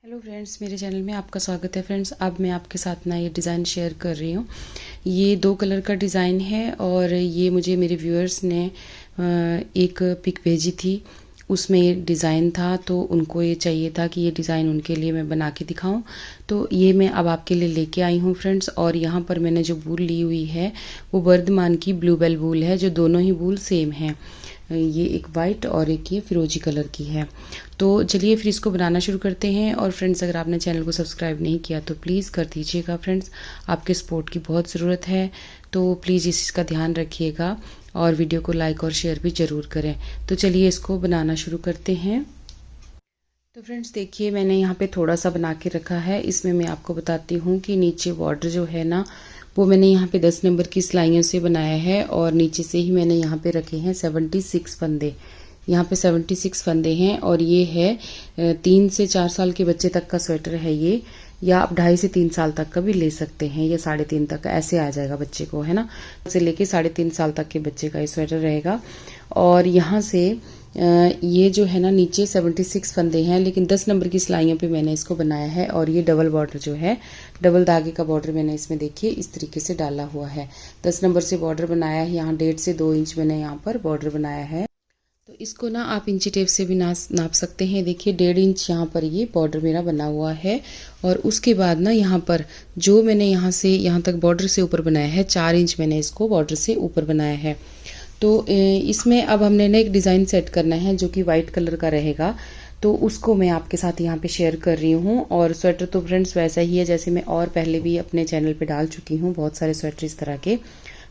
Hello friends, मेरे channel में आपका स्वागत है। फ्रेंड्स, अब मैं आपके साथ ना ये डिज़ाइन शेयर कर रही हूँ। ये 2 कलर का डिज़ाइन है और ये मुझे मेरे व्यूअर्स ने एक पिक भेजी थी। उसमें ये डिज़ाइन था, तो उनको ये चाहिए था कि ये डिज़ाइन उनके लिए मैं बना के दिखाऊं। तो ये मैं अब आपके लिए लेके आई हूँ फ्रेंड्स। और यहाँ पर मैंने जो वूल ली हुई है वो वर्धमान की ब्लूबेल वूल है, जो दोनों ही वूल सेम हैं। ये एक वाइट और एक ये फिरोजी कलर की है। तो चलिए फिर इसको बनाना शुरू करते हैं। और फ्रेंड्स, अगर आपने चैनल को सब्सक्राइब नहीं किया तो प्लीज़ कर दीजिएगा फ्रेंड्स, आपके सपोर्ट की बहुत ज़रूरत है। तो प्लीज़ इस चीज़ का ध्यान रखिएगा और वीडियो को लाइक और शेयर भी ज़रूर करें। तो चलिए इसको बनाना शुरू करते हैं। तो फ्रेंड्स देखिए, मैंने यहाँ पे थोड़ा सा बना के रखा है। इसमें मैं आपको बताती हूँ कि नीचे बॉर्डर जो है ना, वो मैंने यहाँ पे 10 नंबर की सिलाइयों से बनाया है और नीचे से ही मैंने यहाँ पे रखे हैं 76 फंदे। यहाँ पे 76 फंदे हैं और ये है 3 से 4 साल के बच्चे तक का स्वेटर है ये, या आप 2.5 से 3 साल तक का भी ले सकते हैं, या 3.5 तक ऐसे आ जाएगा बच्चे को, है ना। से लेके 3.5 साल तक के बच्चे का ये स्वेटर रहेगा। और यहाँ से ये जो है ना, नीचे 76 फंदे हैं, लेकिन 10 नंबर की सिलाइयों पे मैंने इसको बनाया है। और ये डबल बॉर्डर जो है, डबल धागे का बॉर्डर मैंने इसमें देखिए इस तरीके से डाला हुआ है। 10 नंबर से बॉर्डर बनाया है, यहाँ 1.5 से 2 इंच मैंने यहाँ पर बॉर्डर बनाया है। तो इसको ना आप इंची टेप से भी नाप सकते हैं। देखिए 1.5 इंच यहाँ पर ये बॉर्डर मेरा बना हुआ है। और उसके बाद ना यहाँ पर जो मैंने यहाँ से यहाँ तक बॉर्डर से ऊपर बनाया है, 4 इंच मैंने इसको बॉर्डर से ऊपर बनाया है। तो इसमें अब हमने ना एक डिज़ाइन सेट करना है जो कि वाइट कलर का रहेगा। तो उसको मैं आपके साथ यहाँ पे शेयर कर रही हूँ। और स्वेटर तो फ्रेंड्स वैसा ही है जैसे मैं और पहले भी अपने चैनल पे डाल चुकी हूँ, बहुत सारे स्वेटर इस तरह के।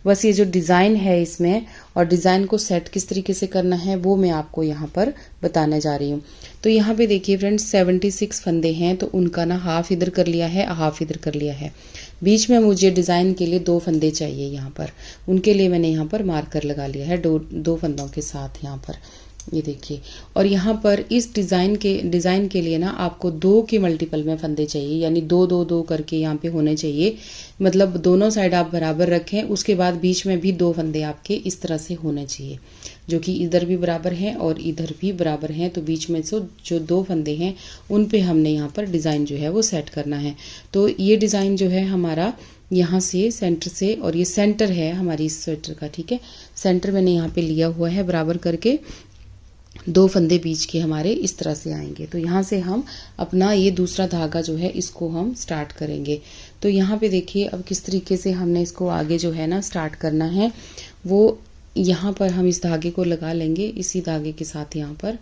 बस ये जो डिज़ाइन है इसमें, और डिज़ाइन को सेट किस तरीके से करना है वो मैं आपको यहाँ पर बताने जा रही हूँ। तो यहाँ पे देखिए फ्रेंड्स 76 फंदे हैं, तो उनका ना हाफ इधर कर लिया है, हाफ इधर कर लिया है। बीच में मुझे डिज़ाइन के लिए 2 फंदे चाहिए यहाँ पर, उनके लिए मैंने यहाँ पर मार्कर लगा लिया है दो फंदों के साथ यहाँ पर, ये देखिए। और यहाँ पर इस डिज़ाइन के लिए ना आपको 2 के मल्टीपल में फंदे चाहिए, यानी 2 2 2 करके यहाँ पे होने चाहिए। मतलब दोनों साइड आप बराबर रखें, उसके बाद बीच में भी 2 फंदे आपके इस तरह से होने चाहिए, जो कि इधर भी बराबर हैं और इधर भी बराबर हैं। तो बीच में से जो 2 फंदे हैं उन पे हमने यहाँ पर डिज़ाइन जो है वो सेट करना है। तो ये डिज़ाइन जो है हमारा यहाँ से सेंटर से, और ये सेंटर है हमारी इस स्वेटर का, ठीक है। सेंटर मैंने यहाँ पे लिया हुआ है बराबर करके। 2 फंदे बीच के हमारे इस तरह से आएंगे। तो यहाँ से हम अपना ये दूसरा धागा जो है इसको हम स्टार्ट करेंगे। तो यहाँ पे देखिए अब किस तरीके से हमने इसको आगे जो है ना स्टार्ट करना है, वो यहाँ पर हम इस धागे को लगा लेंगे, इसी धागे के साथ यहाँ पर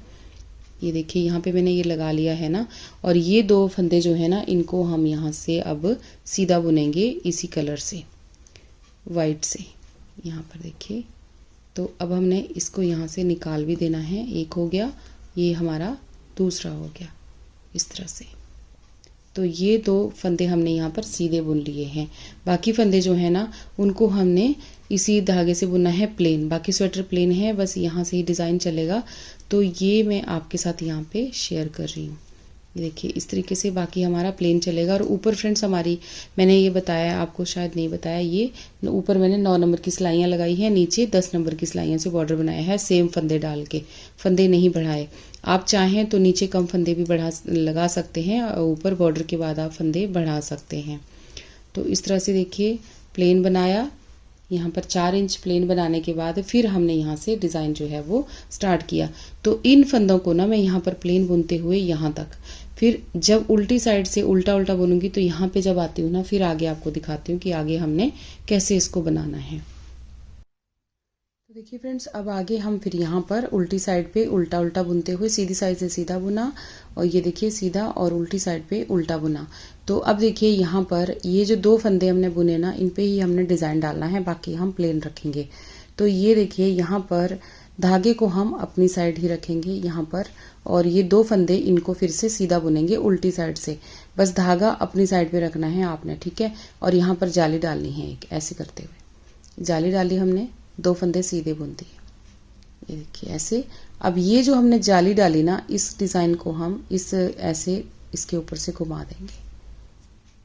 ये देखिए यहाँ पे मैंने ये लगा लिया है ना। और ये 2 फंदे जो है ना, इनको हम यहाँ से अब सीधा बुनेंगे इसी कलर से, वाइट से, यहाँ पर देखिए। तो अब हमने इसको यहाँ से निकाल भी देना है। एक हो गया, ये हमारा दूसरा हो गया इस तरह से। तो ये 2 फंदे हमने यहाँ पर सीधे बुन लिए हैं। बाकी फंदे जो है ना, उनको हमने इसी धागे से बुनना है प्लेन। बाकी स्वेटर प्लेन है, बस यहाँ से ही डिज़ाइन चलेगा। तो ये मैं आपके साथ यहाँ पे शेयर कर रही हूँ। ये देखिए इस तरीके से बाकी हमारा प्लेन चलेगा। और ऊपर फ्रेंड्स हमारी, मैंने ये बताया आपको, शायद नहीं बताया, ये ऊपर मैंने 9 नंबर की सिलाइयाँ लगाई हैं, नीचे 10 नंबर की सिलाइयों से बॉर्डर बनाया है, सेम फंदे डाल के, फंदे नहीं बढ़ाए। आप चाहें तो नीचे कम फंदे भी लगा सकते हैं, ऊपर बॉर्डर के बाद आप फंदे बढ़ा सकते हैं। तो इस तरह से देखिए प्लेन बनाया। यहाँ पर 4 इंच प्लेन बनाने के बाद फिर हमने यहाँ से डिज़ाइन जो है वो स्टार्ट किया। तो इन फंदों को ना मैं यहाँ पर प्लेन बुनते हुए यहाँ तक, फिर जब उल्टी साइड से उल्टा उल्टा बुनूंगी तो यहाँ पे जब आती हूँ ना, फिर आगे आपको दिखाती हूँ कि आगे हमने कैसे इसको बनाना है। तो देखिए फ्रेंड्स, अब आगे हम फिर यहाँ पर उल्टी साइड पे उल्टा उल्टा बुनते हुए सीधी साइड से सीधा बुना, और ये देखिए सीधा, और उल्टी साइड पे उल्टा बुना। तो अब देखिए यहाँ पर ये जो 2 फंदे हमने बुने ना, इन पे ही हमने डिज़ाइन डालना है, बाकी हम प्लेन रखेंगे। तो ये देखिए यहाँ पर धागे को हम अपनी साइड ही रखेंगे यहाँ पर, और ये 2 फंदे इनको फिर से सीधा बुनेंगे उल्टी साइड से। बस धागा अपनी साइड पे रखना है आपने, ठीक है। और यहाँ पर जाली डालनी है एक, ऐसे करते हुए जाली डाली हमने, 2 फंदे सीधे बुन दिए, ये देखिए ऐसे। अब ये जो हमने जाली डाली ना, इस डिज़ाइन को हम इस ऐसे इसके ऊपर से घुमा देंगे,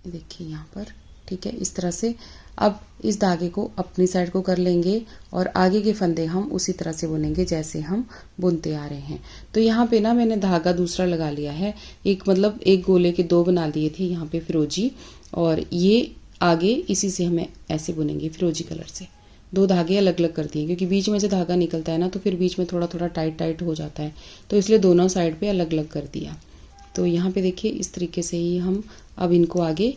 ये देखिए यहाँ पर, ठीक है, इस तरह से। अब इस धागे को अपनी साइड को कर लेंगे और आगे के फंदे हम उसी तरह से बुनेंगे जैसे हम बुनते आ रहे हैं। तो यहाँ पे ना मैंने धागा दूसरा लगा लिया है, एक मतलब एक गोले के दो बना दिए थे यहाँ पे फिरोजी, और ये आगे इसी से हमें ऐसे बुनेंगे फिरोजी कलर से। दो धागे अलग अलग कर दिए क्योंकि बीच में से धागा निकलता है ना, तो फिर बीच में थोड़ा थोड़ा टाइट टाइट हो जाता है, तो इसलिए दोनों साइड पे अलग अलग कर दिया। तो यहाँ पे देखिए इस तरीके से ही हम अब इनको आगे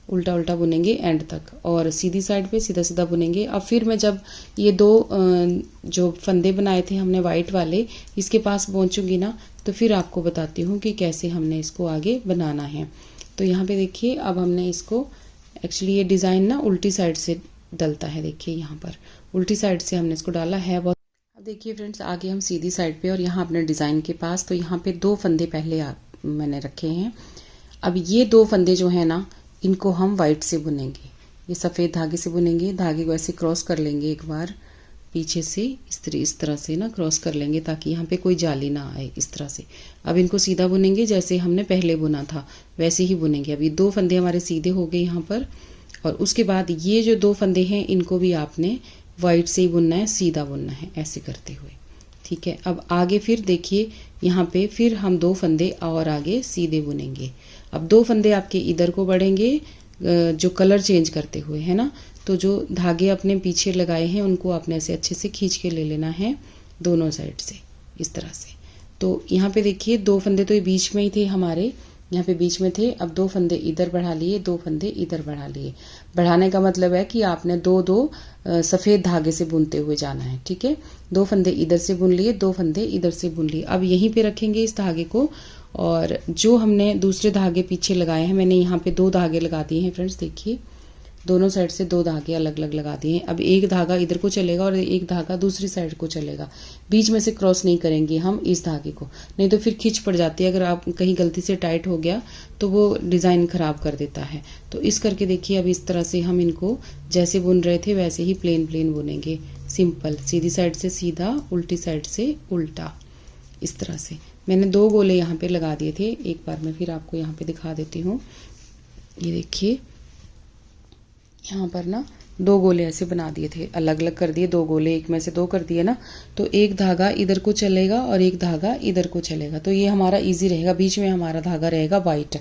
उल्टा उल्टा बुनेंगे एंड तक, और सीधी साइड पे सीधा सीधा बुनेंगे। अब फिर मैं जब ये दो जो फंदे बनाए थे हमने वाइट वाले, इसके पास पहुंचूंगी ना, तो फिर आपको बताती हूँ कि कैसे हमने इसको आगे बनाना है। तो यहाँ पे देखिए अब हमने इसको, एक्चुअली ये डिज़ाइन ना उल्टी साइड से डलता है, देखिए यहाँ पर उल्टी साइड से हमने इसको डाला है बहुत। अब देखिए फ्रेंड्स, आगे हम सीधी साइड पे और यहाँ अपने डिज़ाइन के पास, तो यहाँ पे दो फंदे पहले मैंने रखे हैं। अब ये दो फंदे जो है ना, इनको हम वाइट से बुनेंगे, ये सफ़ेद धागे से बुनेंगे। धागे को ऐसे क्रॉस कर लेंगे एक बार पीछे से, इस तरह से ना क्रॉस कर लेंगे ताकि यहाँ पे कोई जाली ना आए, इस तरह से। अब इनको सीधा बुनेंगे जैसे हमने पहले बुना था वैसे ही बुनेंगे। अभी दो फंदे हमारे सीधे हो गए यहाँ पर, और उसके बाद ये जो दो फंदे हैं इनको भी आपने वाइट से ही बुनना है, सीधा बुनना है ऐसे करते हुए, ठीक है। अब आगे फिर देखिए यहाँ पे फिर हम दो फंदे और आगे सीधे बुनेंगे। अब दो फंदे आपके इधर को बढ़ेंगे जो कलर चेंज करते हुए है ना, तो जो धागे अपने पीछे लगाए हैं उनको आपने ऐसे अच्छे से खींच के ले लेना है दोनों साइड से, इस तरह से। तो यहाँ पे देखिए दो फंदे तो ये बीच में ही थे हमारे, यहाँ पे बीच में थे। अब दो फंदे इधर बढ़ा लिए, दो फंदे इधर बढ़ा लिए। बढ़ाने का मतलब है कि आपने दो दो सफ़ेद धागे से बुनते हुए जाना है, ठीक है। दो फंदे इधर से बुन लिए, दो फंदे इधर से बुन लिए। अब यहीं पे रखेंगे इस धागे को, और जो हमने दूसरे धागे पीछे लगाए हैं, मैंने यहाँ पे दो धागे लगा दिए हैं फ्रेंड्स, देखिए दोनों साइड से दो धागे अलग अलग लगा दिए हैं। अब एक धागा इधर को चलेगा और एक धागा दूसरी साइड को चलेगा, बीच में से क्रॉस नहीं करेंगे हम इस धागे को, नहीं तो फिर खींच पड़ जाती है। अगर आप कहीं गलती से टाइट हो गया तो वो डिज़ाइन ख़राब कर देता है। तो इस करके देखिए अब इस तरह से हम इनको जैसे बुन रहे थे वैसे ही प्लेन प्लेन बुनेंगे, सिंपल, सीधी साइड से सीधा, उल्टी साइड से उल्टा, इस तरह से। मैंने दो गोले यहाँ पे लगा दिए थे, एक बार मैं फिर आपको यहाँ पे दिखा देती हूँ। ये देखिए यहाँ पर ना दो गोले ऐसे बना दिए थे, अलग अलग कर दिए, दो गोले एक में से दो कर दिए ना, तो एक धागा इधर को चलेगा और एक धागा इधर को चलेगा, तो ये हमारा इजी रहेगा। बीच में हमारा धागा रहेगा वाइट,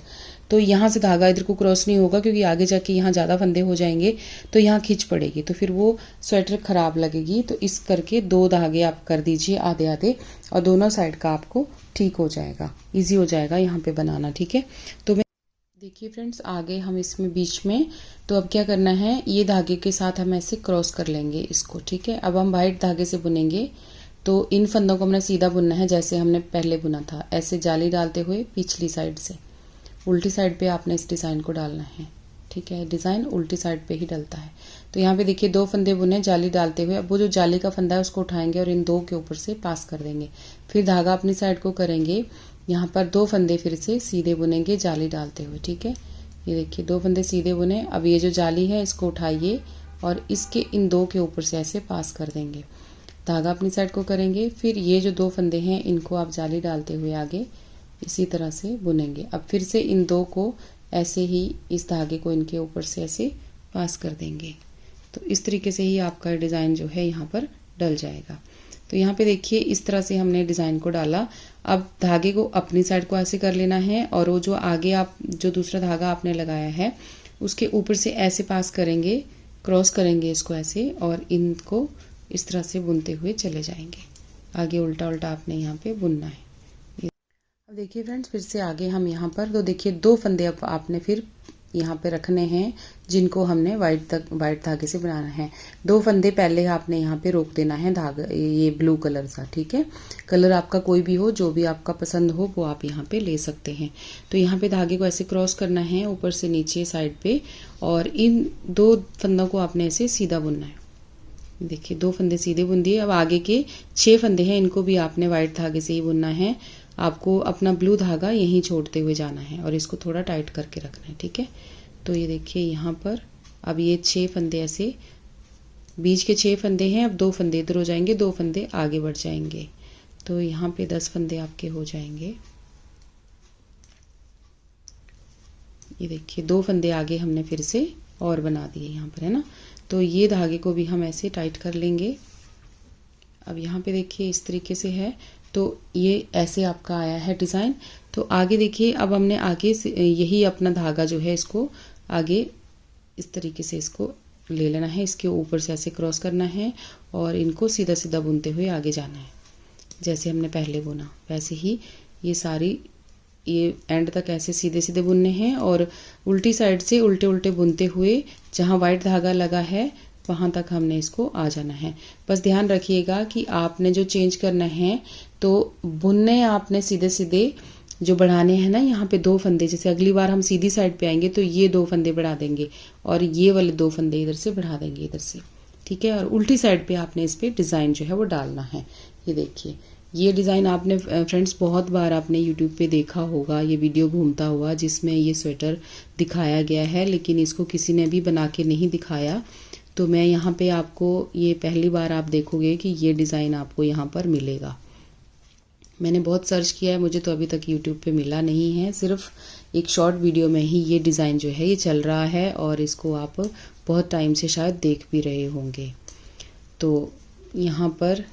तो यहाँ से धागा इधर को क्रॉस नहीं होगा क्योंकि आगे जाके यहाँ ज़्यादा फंदे हो जाएंगे तो यहाँ खींच पड़ेगी, तो फिर वो स्वेटर ख़राब लगेगी। तो इस करके दो धागे आप कर दीजिए आधे आधे, और दोनों साइड का आपको ठीक हो जाएगा, ईजी हो जाएगा यहाँ पे बनाना, ठीक है। तो देखिए फ्रेंड्स, आगे हम इसमें बीच में, तो अब क्या करना है, ये धागे के साथ हम ऐसे क्रॉस कर लेंगे इसको, ठीक है। अब हम वाइट धागे से बुनेंगे, तो इन फंदों को हमने सीधा बुनना है जैसे हमने पहले बुना था, ऐसे जाली डालते हुए पिछली साइड से। उल्टी साइड पे आपने इस डिज़ाइन को डालना है, ठीक है। डिज़ाइन उल्टी साइड पे ही डलता है। तो यहाँ पे देखिए दो फंदे बुने जाली डालते हुए। अब वो जो जाली का फंदा है उसको उठाएंगे और इन दो के ऊपर से पास कर देंगे, फिर धागा अपनी साइड को करेंगे। यहाँ पर दो फंदे फिर से सीधे बुनेंगे जाली डालते हुए, ठीक है। ये देखिए दो फंदे सीधे बुने। अब ये जो जाली है इसको उठाइए और इसके इन दो के ऊपर से ऐसे पास कर देंगे, धागा अपनी साइड को करेंगे। फिर ये जो दो फंदे हैं इनको आप जाली डालते हुए आगे इसी तरह से बुनेंगे। अब फिर से इन दो को ऐसे ही इस धागे को इनके ऊपर से ऐसे पास कर देंगे। तो इस तरीके से ही आपका डिज़ाइन जो है यहाँ पर डल जाएगा। तो यहाँ पे देखिए इस तरह से हमने डिज़ाइन को डाला। अब धागे को अपनी साइड को ऐसे कर लेना है, और वो जो आगे आप जो दूसरा धागा आपने लगाया है उसके ऊपर से ऐसे पास करेंगे, क्रॉस करेंगे इसको ऐसे, और इनको इस तरह से बुनते हुए चले जाएंगे। आगे उल्टा उल्टा आपने यहाँ पे बुनना है। अब देखिए फ्रेंड्स, फिर से आगे हम यहाँ पर, तो देखिए दो फंदे अब आपने फिर यहाँ पे रखने हैं जिनको हमने वाइट धागे से बनाना है। दो फंदे पहले आपने यहाँ पे रोक देना है धागा, ये ब्लू कलर सा, ठीक है। कलर आपका कोई भी हो, जो भी आपका पसंद हो वो आप यहाँ पे ले सकते हैं। तो यहाँ पे धागे को ऐसे क्रॉस करना है ऊपर से नीचे साइड पे, और इन दो फंदों को आपने ऐसे सीधा बुनना है। देखिए दो फंदे सीधे बुन दिए। अब आगे के 6 फंदे हैं, इनको भी आपने वाइट धागे से ही बुनना है। आपको अपना ब्लू धागा यहीं छोड़ते हुए जाना है और इसको थोड़ा टाइट करके रखना है, ठीक है। तो ये देखिए यहाँ पर अब ये 6 फंदे ऐसे, बीच के 6 फंदे हैं। अब 2 फंदे इधर हो जाएंगे, 2 फंदे आगे बढ़ जाएंगे, तो यहाँ पे 10 फंदे आपके हो जाएंगे। ये देखिए 2 फंदे आगे हमने फिर से और बना दिए यहाँ पर, है ना। तो ये धागे को भी हम ऐसे टाइट कर लेंगे। अब यहाँ पे देखिए इस तरीके से है, तो ये ऐसे आपका आया है डिज़ाइन। तो आगे देखिए अब हमने आगे से यही अपना धागा जो है इसको आगे इस तरीके से इसको ले लेना है, इसके ऊपर से ऐसे क्रॉस करना है और इनको सीधा सीधा बुनते हुए आगे जाना है। जैसे हमने पहले बुना वैसे ही ये सारी ये एंड तक ऐसे सीधे सीधे बुनने हैं और उल्टी साइड से उल्टे उल्टे बुनते हुए जहाँ वाइट धागा लगा है वहाँ तक हमने इसको आ जाना है। बस ध्यान रखिएगा कि आपने जो चेंज करना है तो बुनने आपने सीधे सीधे जो बढ़ाने हैं ना, यहाँ पे 2 फंदे, जैसे अगली बार हम सीधी साइड पे आएंगे तो ये 2 फंदे बढ़ा देंगे और ये वाले 2 फंदे इधर से बढ़ा देंगे इधर से, ठीक है। और उल्टी साइड पे आपने इस पे डिज़ाइन जो है वो डालना है। ये देखिए ये डिज़ाइन आपने फ्रेंड्स बहुत बार आपने यूट्यूब पे देखा होगा, ये वीडियो घूमता हुआ जिसमें ये स्वेटर दिखाया गया है, लेकिन इसको किसी ने भी बना के नहीं दिखाया। तो मैं यहाँ पे आपको ये पहली बार आप देखोगे कि ये डिज़ाइन आपको यहाँ पर मिलेगा। मैंने बहुत सर्च किया है, मुझे तो अभी तक यूट्यूब पे मिला नहीं है। सिर्फ एक शॉर्ट वीडियो में ही ये डिज़ाइन जो है ये चल रहा है और इसको आप बहुत टाइम से शायद देख भी रहे होंगे। तो यहाँ पर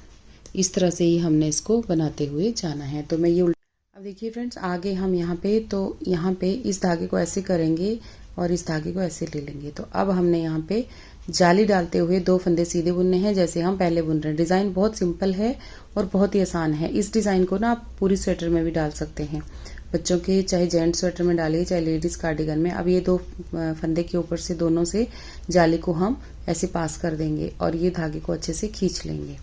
इस तरह से ही हमने इसको बनाते हुए जाना है। तो मैं ये अब देखिए फ्रेंड्स आगे हम यहाँ पे इस धागे को ऐसे करेंगे और इस धागे को ऐसे ले लेंगे। तो अब हमने यहाँ पे जाली डालते हुए 2 फंदे सीधे बुनने हैं जैसे हम पहले बुन रहे हैं। डिज़ाइन बहुत सिंपल है और बहुत ही आसान है। इस डिज़ाइन को ना आप पूरी स्वेटर में भी डाल सकते हैं, बच्चों के चाहे जेंट स्वेटर में डालिए चाहे लेडीज़ कार्डिगन में। अब ये 2 फंदे के ऊपर से दोनों से जाली को हम ऐसे पास कर देंगे और ये धागे को अच्छे से खींच लेंगे।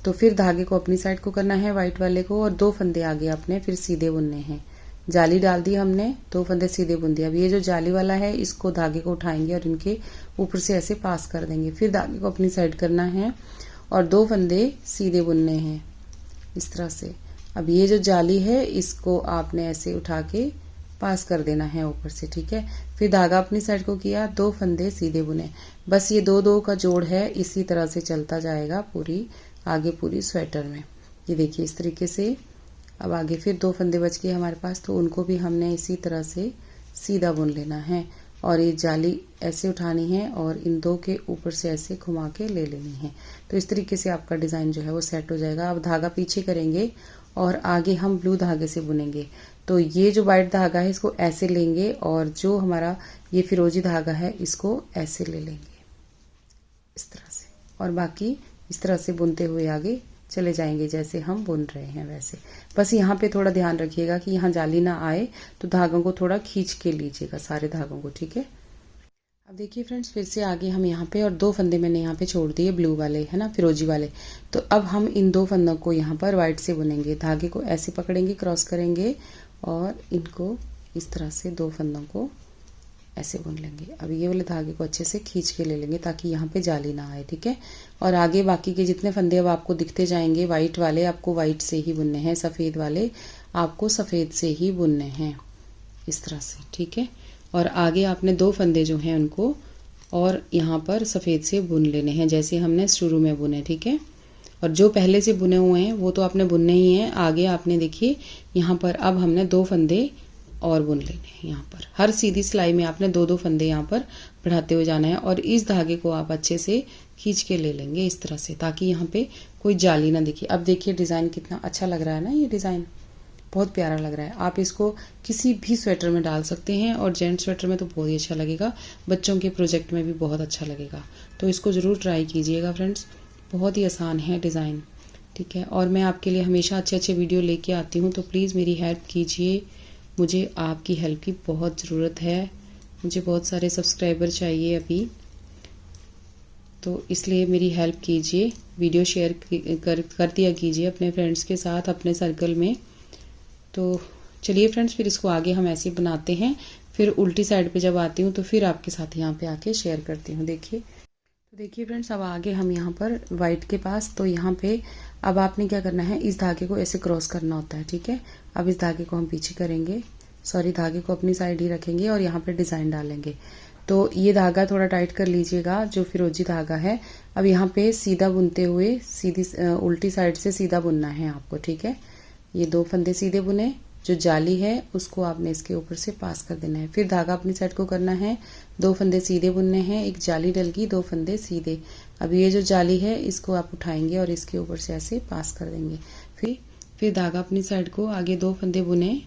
तो फिर धागे को अपनी साइड को करना है वाइट वाले को और 2 फंदे आगे अपने फिर सीधे बुनने हैं। जाली डाल दी हमने, 2 फंदे सीधे बुन दिया। अब ये जो जाली वाला है इसको धागे को उठाएंगे और इनके ऊपर से ऐसे पास कर देंगे। फिर धागे को अपनी साइड करना है और 2 फंदे सीधे बुनने हैं इस तरह से। अब ये जो जाली है इसको आपने ऐसे उठा के पास कर देना है ऊपर से, ठीक है। फिर धागा अपनी साइड को किया, 2 फंदे सीधे बुने। बस ये 2-2 का जोड़ है, इसी तरह से चलता जाएगा पूरी आगे पूरी स्वेटर में। ये देखिए इस तरीके से। अब आगे फिर 2 फंदे बच गए हमारे पास, तो उनको भी हमने इसी तरह से सीधा बुन लेना है और ये जाली ऐसे उठानी है और इन 2 के ऊपर से ऐसे घुमा के ले लेनी है। तो इस तरीके से आपका डिज़ाइन जो है वो सेट हो जाएगा। अब धागा पीछे करेंगे और आगे हम ब्लू धागे से बुनेंगे। तो ये जो वाइट धागा है इसको ऐसे लेंगे और जो हमारा ये फिरोजी धागा है इसको ऐसे ले लेंगे इस तरह से, और बाकी इस तरह से बुनते हुए आगे चले जाएंगे जैसे हम बुन रहे हैं वैसे। बस यहाँ पे थोड़ा ध्यान रखिएगा कि यहाँ जाली ना आए, तो धागों को थोड़ा खींच के लीजिएगा सारे धागों को, ठीक है। अब देखिए फ्रेंड्स फिर से आगे हम यहाँ पे और 2 फंदे मैंने यहाँ पे छोड़ दिए ब्लू वाले, है ना, फिरोजी वाले। तो अब हम इन 2 फंदों को यहाँ पर वाइट से बुनेंगे। धागे को ऐसे पकड़ेंगे, क्रॉस करेंगे और इनको इस तरह से 2 फंदों को ऐसे बुन लेंगे। अब ये वाले धागे को अच्छे से खींच के ले लेंगे ताकि यहाँ पे जाली ना आए, ठीक है। और आगे बाकी के जितने फंदे अब आपको दिखते जाएंगे, वाइट वाले आपको वाइट से ही बुनने हैं, सफ़ेद वाले आपको सफ़ेद से ही बुनने हैं इस तरह से, ठीक है। और आगे आपने 2 फंदे जो हैं उनको और यहाँ पर सफ़ेद से बुन लेने हैं जैसे हमने शुरू में बुने, ठीक है। और जो पहले से बुने हुए हैं वो तो आपने बुनने ही हैं। आगे आपने देखिए यहाँ पर अब हमने 2 फंदे और बुन लेने हैं। यहाँ पर हर सीधी सिलाई में आपने 2-2 फंदे यहाँ पर बढ़ाते हुए जाना है और इस धागे को आप अच्छे से खींच के ले लेंगे इस तरह से, ताकि यहाँ पे कोई जाली ना दिखे। अब देखिए डिज़ाइन कितना अच्छा लग रहा है ना, ये डिज़ाइन बहुत प्यारा लग रहा है। आप इसको किसी भी स्वेटर में डाल सकते हैं और जेंट स्वेटर में तो बहुत ही अच्छा लगेगा, बच्चों के प्रोजेक्ट में भी बहुत अच्छा लगेगा। तो इसको ज़रूर ट्राई कीजिएगा फ्रेंड्स, बहुत ही आसान है डिज़ाइन, ठीक है। और मैं आपके लिए हमेशा अच्छे अच्छे वीडियो लेके आती हूँ, तो प्लीज़ मेरी हेल्प कीजिए, मुझे आपकी हेल्प की बहुत ज़रूरत है। मुझे बहुत सारे सब्सक्राइबर चाहिए अभी, तो इसलिए मेरी हेल्प कीजिए, वीडियो शेयर कर दिया कीजिए अपने फ्रेंड्स के साथ अपने सर्कल में। तो चलिए फ्रेंड्स फिर इसको आगे हम ऐसे बनाते हैं। फिर उल्टी साइड पे जब आती हूँ तो फिर आपके साथ यहाँ पे आके शेयर करती हूँ। देखिए फ्रेंड्स अब आगे हम यहाँ पर वाइट के पास, तो यहाँ पे अब आपने क्या करना है, इस धागे को ऐसे क्रॉस करना होता है, ठीक है। अब इस धागे को हम पीछे करेंगे, धागे को अपनी साइड ही रखेंगे और यहाँ पे डिज़ाइन डालेंगे। तो ये धागा थोड़ा टाइट कर लीजिएगा, जो फिरोजी धागा है। अब यहाँ पे सीधा बुनते हुए उल्टी साइड से सीधा बुनना है आपको, ठीक है। ये 2 फंदे सीधे बुने जो जाली है उसको आपने इसके ऊपर से पास कर देना है। फिर धागा अपनी साइड को करना है, 2 फंदे सीधे बुनने हैं, एक जाली डल गई, 2 फंदे सीधे। अब ये जो जाली है इसको आप उठाएंगे और इसके ऊपर से ऐसे पास कर देंगे। फिर धागा अपनी साइड को आगे 2 फंदे बुने,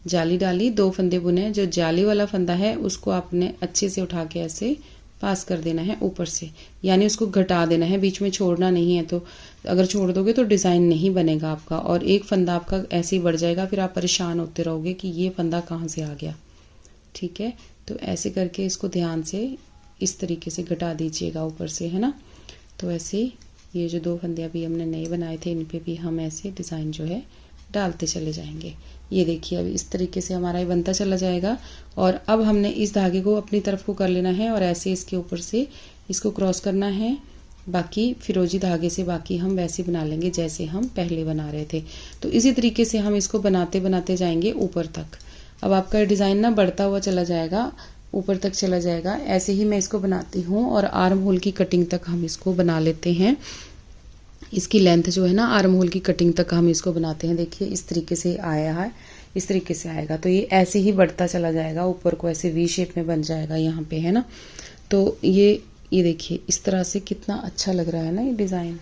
जाली डाली, 2 फंदे बुने, जो जाली वाला फंदा है उसको आपने अच्छे से उठा के ऐसे पास कर देना है ऊपर से, यानी उसको घटा देना है, बीच में छोड़ना नहीं है। तो अगर छोड़ दोगे तो डिज़ाइन नहीं बनेगा आपका और एक फंदा आपका ऐसे ही बढ़ जाएगा, फिर आप परेशान होते रहोगे कि ये फंदा कहाँ से आ गया। ठीक है, तो ऐसे करके इसको ध्यान से इस तरीके से घटा दीजिएगा ऊपर से, है ना। तो ऐसे ये जो 2 फंदे अभी हमने नए बनाए थे इन पे भी हम ऐसे डिज़ाइन जो है डालते चले जाएंगे। ये देखिए अभी इस तरीके से हमारा ये बनता चला जाएगा। और अब हमने इस धागे को अपनी तरफ को कर लेना है और ऐसे इसके ऊपर से इसको क्रॉस करना है। बाकी फिरोजी धागे से बाकी हम वैसे बना लेंगे जैसे हम पहले बना रहे थे। तो इसी तरीके से हम इसको बनाते बनाते जाएंगे ऊपर तक। अब आपका डिज़ाइन ना बढ़ता हुआ चला जाएगा, ऊपर तक चला जाएगा। ऐसे ही मैं इसको बनाती हूँ और आर्म होल की कटिंग तक हम इसको बना लेते हैं। इसकी लेंथ जो है ना आर्म होल की कटिंग तक हम इसको बनाते हैं। देखिए इस तरीके से आया है, इस तरीके से आएगा। तो ये ऐसे ही बढ़ता चला जाएगा, ऊपर को ऐसे वी शेप में बन जाएगा यहाँ पे, है ना। तो ये देखिए इस तरह से कितना अच्छा लग रहा है ना ये डिज़ाइन।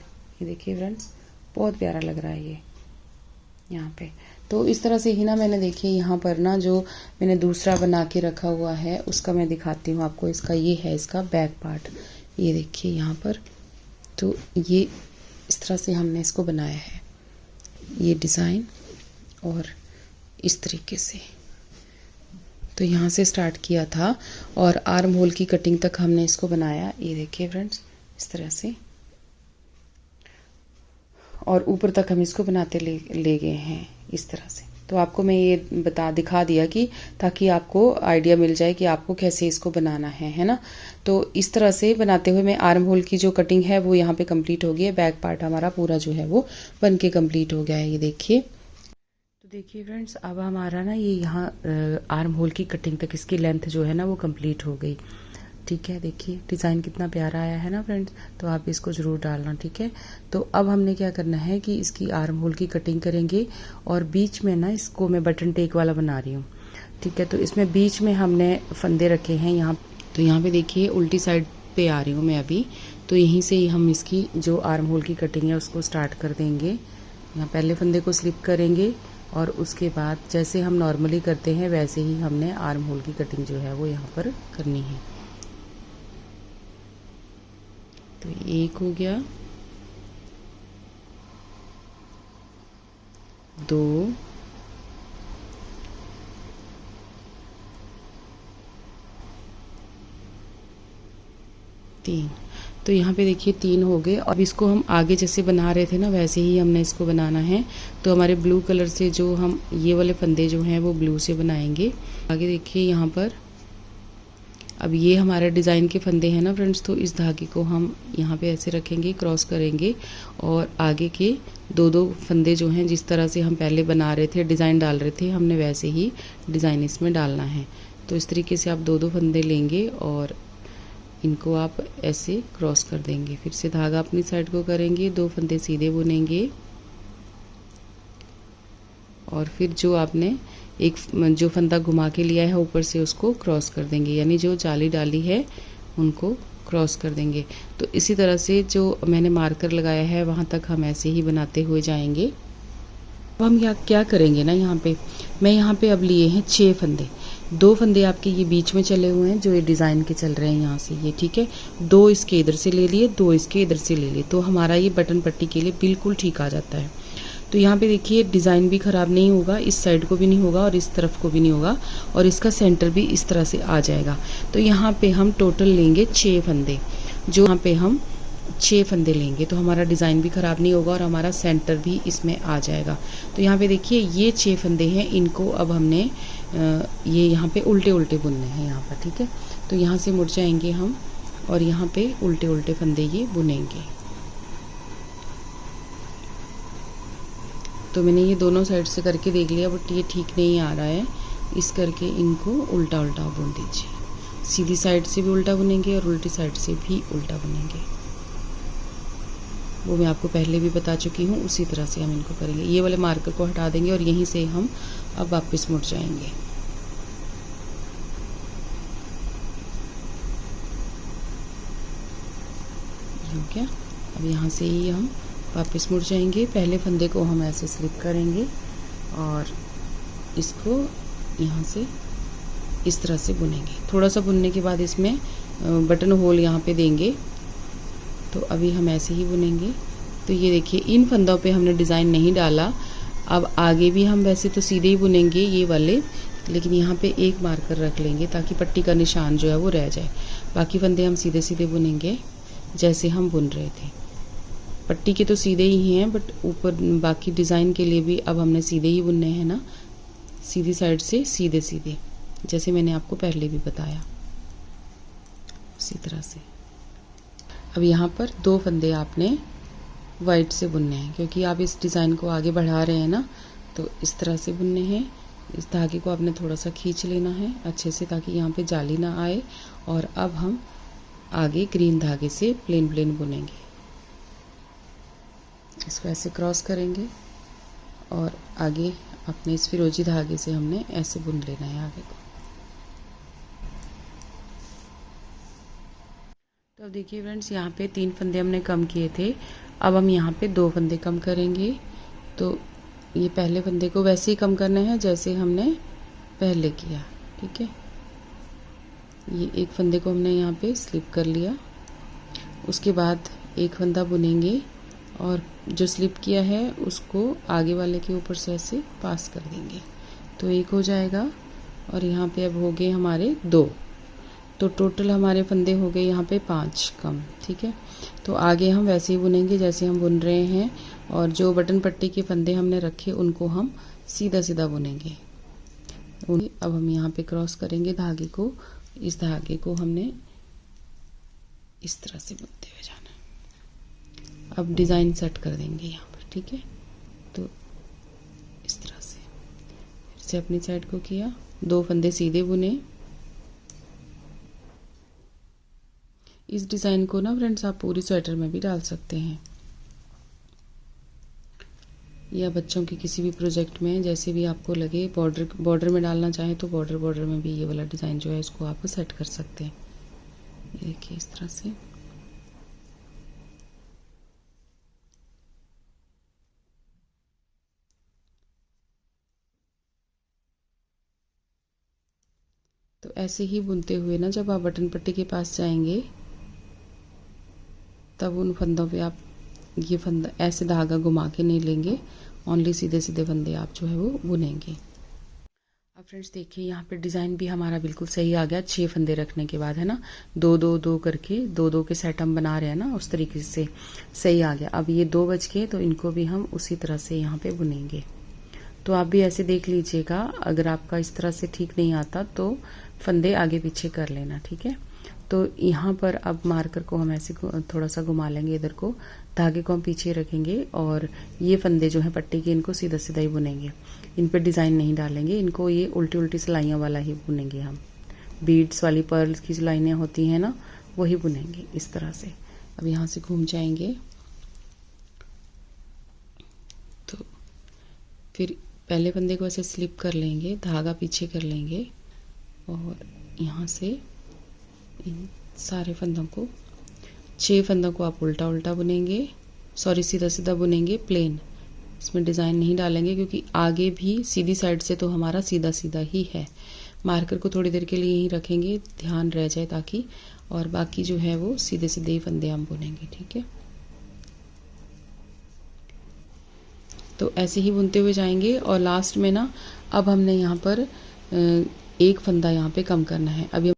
ये देखिए फ्रेंड्स बहुत प्यारा लग रहा है ये यहाँ पे। तो इस तरह से ही ना मैंने देखिए यहाँ पर ना जो मैंने दूसरा बना के रखा हुआ है उसका मैं दिखाती हूँ आपको। इसका ये है इसका बैक पार्ट, ये देखिए यहाँ पर। तो ये इस तरह से हमने इसको बनाया है ये डिज़ाइन, और इस तरीके से। तो यहाँ से स्टार्ट किया था और आर्म होल की कटिंग तक हमने इसको बनाया। ये देखिए फ्रेंड्स इस तरह से, और ऊपर तक हम इसको बनाते ले गए हैं इस तरह से। तो आपको मैं ये दिखा दिया कि ताकि आपको आइडिया मिल जाए कि आपको कैसे इसको बनाना है ना। तो इस तरह से बनाते हुए मैं आर्म होल की जो कटिंग है वो यहाँ पे कंप्लीट हो गई है। बैक पार्ट हमारा पूरा जो है वो बन के कंप्लीट हो गया है, ये देखिए। तो देखिए फ्रेंड्स अब हमारा ना ये यहाँ आर्म होल की कटिंग तक इसकी लेंथ जो है ना वो कंप्लीट हो गई। ठीक है, देखिए डिज़ाइन कितना प्यारा आया है ना फ्रेंड्स। तो आप इसको ज़रूर डालना, ठीक है। तो अब हमने क्या करना है कि इसकी आर्म होल की कटिंग करेंगे और बीच में ना इसको मैं बटन टेक वाला बना रही हूँ। ठीक है, तो इसमें बीच में हमने फंदे रखे हैं यहाँ। तो यहाँ पे देखिए उल्टी साइड पे आ रही हूँ मैं अभी। तो यहीं से ही हम इसकी जो आर्म होल की कटिंग है उसको स्टार्ट कर देंगे। यहाँ पहले फंदे को स्लिप करेंगे और उसके बाद जैसे हम नॉर्मली करते हैं वैसे ही हमने आर्म होल की कटिंग जो है वो यहाँ पर करनी है। तो एक हो गया, 2, 3। तो यहाँ पे देखिए 3 हो गए। अब इसको हम आगे जैसे बना रहे थे ना वैसे ही हमने इसको बनाना है। तो हमारे ब्लू कलर से जो हम ये वाले फंदे जो हैं वो ब्लू से बनाएंगे। आगे देखिए यहाँ पर अब ये हमारे डिज़ाइन के फंदे हैं ना फ्रेंड्स। तो इस धागे को हम यहाँ पे ऐसे रखेंगे, क्रॉस करेंगे और आगे के 2-2 फंदे जो हैं जिस तरह से हम पहले बना रहे थे, डिज़ाइन डाल रहे थे, हमने वैसे ही डिज़ाइन इसमें डालना है। तो इस तरीके से आप 2-2 फंदे लेंगे और इनको आप ऐसे क्रॉस कर देंगे। फिर से धागा अपनी साइड को करेंगे, 2 फंदे सीधे बुनेंगे और फिर जो आपने एक जो फंदा घुमा के लिया है ऊपर से उसको क्रॉस कर देंगे, यानी जो जाली डाली है उनको क्रॉस कर देंगे। तो इसी तरह से जो मैंने मार्कर लगाया है वहाँ तक हम ऐसे ही बनाते हुए जाएंगे। अब हम क्या करेंगे ना, यहाँ पे मैं यहाँ पे अब लिए हैं 6 फंदे। 2 फंदे आपके ये बीच में चले हुए हैं जो ये डिज़ाइन के चल रहे हैं यहाँ से, ये ठीक है। 2 इसके इधर से ले लिए, 2 इसके इधर से ले लिए। तो हमारा ये बटन पट्टी के लिए बिल्कुल ठीक आ जाता है। तो यहाँ पे देखिए डिज़ाइन भी ख़राब नहीं होगा, इस साइड को भी नहीं होगा और इस तरफ को भी नहीं होगा, और इसका सेंटर भी इस तरह से आ जाएगा। तो यहाँ पे हम टोटल लेंगे 6 फंदे, जो यहाँ पे हम 6 फंदे लेंगे तो हमारा डिज़ाइन भी ख़राब नहीं होगा और हमारा सेंटर भी इसमें आ जाएगा। तो यहाँ पे देखिए ये 6 फंदे हैं, इनको अब हमने ये यहाँ पे उल्टे उल्टे बुनने हैं यहाँ पर, ठीक है। तो यहाँ से मुड़ जाएंगे हम और यहाँ पे उल्टे उल्टे फंदे ये बुनेंगे। तो मैंने ये दोनों साइड से करके देख लिया, बट ये ठीक नहीं आ रहा है, इस करके इनको उल्टा उल्टा बुन दीजिए। सीधी साइड से भी उल्टा बुनेंगे और उल्टी साइड से भी उल्टा बुनेंगे। वो मैं आपको पहले भी बता चुकी हूँ, उसी तरह से हम इनको करेंगे। ये वाले मार्कर को हटा देंगे और यहीं से हम अब वापस मुड़ जाएंगे। हो गया। अब यहाँ से ही हम वापस मुड़ जाएंगे। पहले फंदे को हम ऐसे स्लिप करेंगे और इसको यहाँ से इस तरह से बुनेंगे। थोड़ा सा बुनने के बाद इसमें बटन होल यहाँ पे देंगे। तो अभी हम ऐसे ही बुनेंगे। तो ये देखिए, इन फंदों पे हमने डिज़ाइन नहीं डाला। अब आगे भी हम वैसे तो सीधे ही बुनेंगे ये वाले, लेकिन यहाँ पे एक मार्कर रख लेंगे ताकि पट्टी का निशान जो है वो रह जाए। बाकी फंदे हम सीधे सीधे बुनेंगे जैसे हम बुन रहे थे। पट्टी के तो सीधे ही हैं, बट ऊपर बाकी डिज़ाइन के लिए भी अब हमने सीधे ही बुनने हैं ना, सीधी साइड से सीधे सीधे, जैसे मैंने आपको पहले भी बताया, उसी तरह से। अब यहाँ पर 2 फंदे आपने वाइट से बुनने हैं, क्योंकि आप इस डिज़ाइन को आगे बढ़ा रहे हैं ना, तो इस तरह से बुनने हैं। इस धागे को आपने थोड़ा सा खींच लेना है अच्छे से, ताकि यहाँ पे जाली ना आए। और अब हम आगे ग्रीन धागे से प्लेन प्लेन बुनेंगे। इसको ऐसे क्रॉस करेंगे और आगे अपने इस फिरोजी धागे से हमने ऐसे बुन लेना है आगे को। तो अब देखिए फ्रेंड्स, यहाँ पे 3 फंदे हमने कम किए थे। अब हम यहाँ पे 2 फंदे कम करेंगे। तो ये पहले फंदे को वैसे ही कम करना है जैसे हमने पहले किया, ठीक है। ये एक फंदे को हमने यहाँ पे स्लिप कर लिया। उसके बाद एक फंदा बुनेंगे और जो स्लिप किया है उसको आगे वाले के ऊपर से ऐसे पास कर देंगे, तो एक हो जाएगा। और यहाँ पे अब हो गए हमारे 2, तो टोटल हमारे फंदे हो गए यहाँ पे 5 कम, ठीक है। तो आगे हम वैसे ही बुनेंगे जैसे हम बुन रहे हैं, और जो बटन पट्टी के फंदे हमने रखे उनको हम सीधा सीधा बुनेंगे। अब हम यहाँ पे क्रॉस करेंगे धागे को। इस धागे को हमने इस तरह से बुनते हुए जाना है। अब डिज़ाइन सेट कर देंगे यहाँ पर, ठीक है। तो इस तरह से फिर से अपनी साइड को किया, 2 फंदे सीधे बुने। इस डिज़ाइन को ना फ्रेंड्स आप पूरी स्वेटर में भी डाल सकते हैं, या बच्चों के किसी भी प्रोजेक्ट में, जैसे भी आपको लगे। बॉर्डर में डालना चाहें तो बॉर्डर में भी ये वाला डिज़ाइन जो है इसको आप सेट कर सकते हैं। ये देखिए इस तरह से। तो ऐसे ही बुनते हुए ना, जब आप बटन पट्टी के पास जाएंगे तब उन फंदों पे आप ये फंदा ऐसे धागा घुमा के नहीं लेंगे, ओनली सीधे सीधे फंदे आप जो है वो बुनेंगे। अब फ्रेंड्स देखिए, यहाँ पे डिज़ाइन भी हमारा बिल्कुल सही आ गया 6 फंदे रखने के बाद, है ना। 2 2 2 करके 2 2 के सेट हम बना रहे हैं ना, उस तरीके से सही आ गया। अब ये 2 बच गए, तो इनको भी हम उसी तरह से यहाँ पे बुनेंगे। तो आप भी ऐसे देख लीजिएगा, अगर आपका इस तरह से ठीक नहीं आता तो फंदे आगे पीछे कर लेना, ठीक है। तो यहाँ पर अब मार्कर को हम ऐसे थोड़ा सा घुमा लेंगे इधर को, धागे को हम पीछे रखेंगे और ये फंदे जो हैं पट्टी के, इनको सीधा सीधा ही बुनेंगे। इन पर डिज़ाइन नहीं डालेंगे, इनको ये उल्टी उल्टी सिलाइयाँ वाला ही बुनेंगे हम। बीड्स वाली पर्ल्स की सिलाइयाँ होती हैं ना, वही बुनेंगे इस तरह से। अब यहाँ से घूम जाएंगे, तो फिर पहले फंदे को ऐसे स्लिप कर लेंगे, धागा पीछे कर लेंगे और यहाँ से इन सारे फंदों को, 6 फंदों को आप उल्टा उल्टा बुनेंगे, सॉरी सीधा सीधा बुनेंगे, प्लेन। इसमें डिज़ाइन नहीं डालेंगे क्योंकि आगे भी सीधी साइड से तो हमारा सीधा सीधा ही है। मार्कर को थोड़ी देर के लिए यहीं रखेंगे, ध्यान रह जाए ताकि, और बाकी जो है वो सीधे सीधे ही फंदे हम बुनेंगे, ठीक है। तो ऐसे ही बुनते हुए जाएंगे और लास्ट में ना, अब हमने यहाँ पर एक फंदा यहाँ पे कम करना है। अब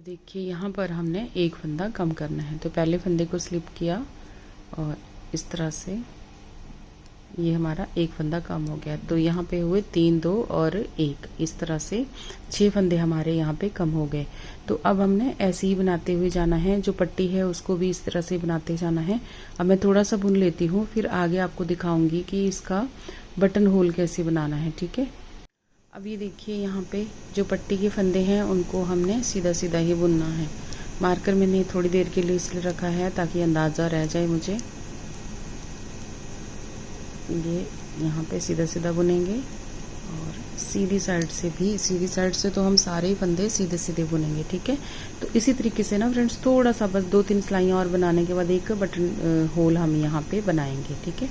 देखिए यहाँ पर हमने एक फंदा कम करना है। तो पहले फंदे को स्लिप किया और इस तरह से ये हमारा एक फंदा कम हो गया। तो यहाँ पे हुए 3 2 और 1, इस तरह से 6 फंदे हमारे यहाँ पे कम हो गए। तो अब हमने ऐसे ही बनाते हुए जाना है, जो पट्टी है उसको भी इस तरह से बनाते जाना है। अब मैं थोड़ा सा बुन लेती हूँ, फिर आगे आपको दिखाऊंगी कि इसका बटन होल कैसे बनाना है, ठीक है। अब ये देखिए, यहाँ पे जो पट्टी के फंदे हैं उनको हमने सीधा सीधा ही बुनना है। मार्कर मैंने थोड़ी देर के लिए इसलिए रखा है ताकि अंदाज़ा रह जाए मुझे। ये यहाँ पे सीधा सीधा बुनेंगे और सीधी साइड से भी, सीधी साइड से तो हम सारे ही फंदे सीधे सीधे बुनेंगे, ठीक है। तो इसी तरीके से ना फ्रेंड्स थोड़ा सा बस 2-3 सिलाइयाँ और बनाने के बाद एक बटन होल हम यहाँ पे बनाएंगे, ठीक है।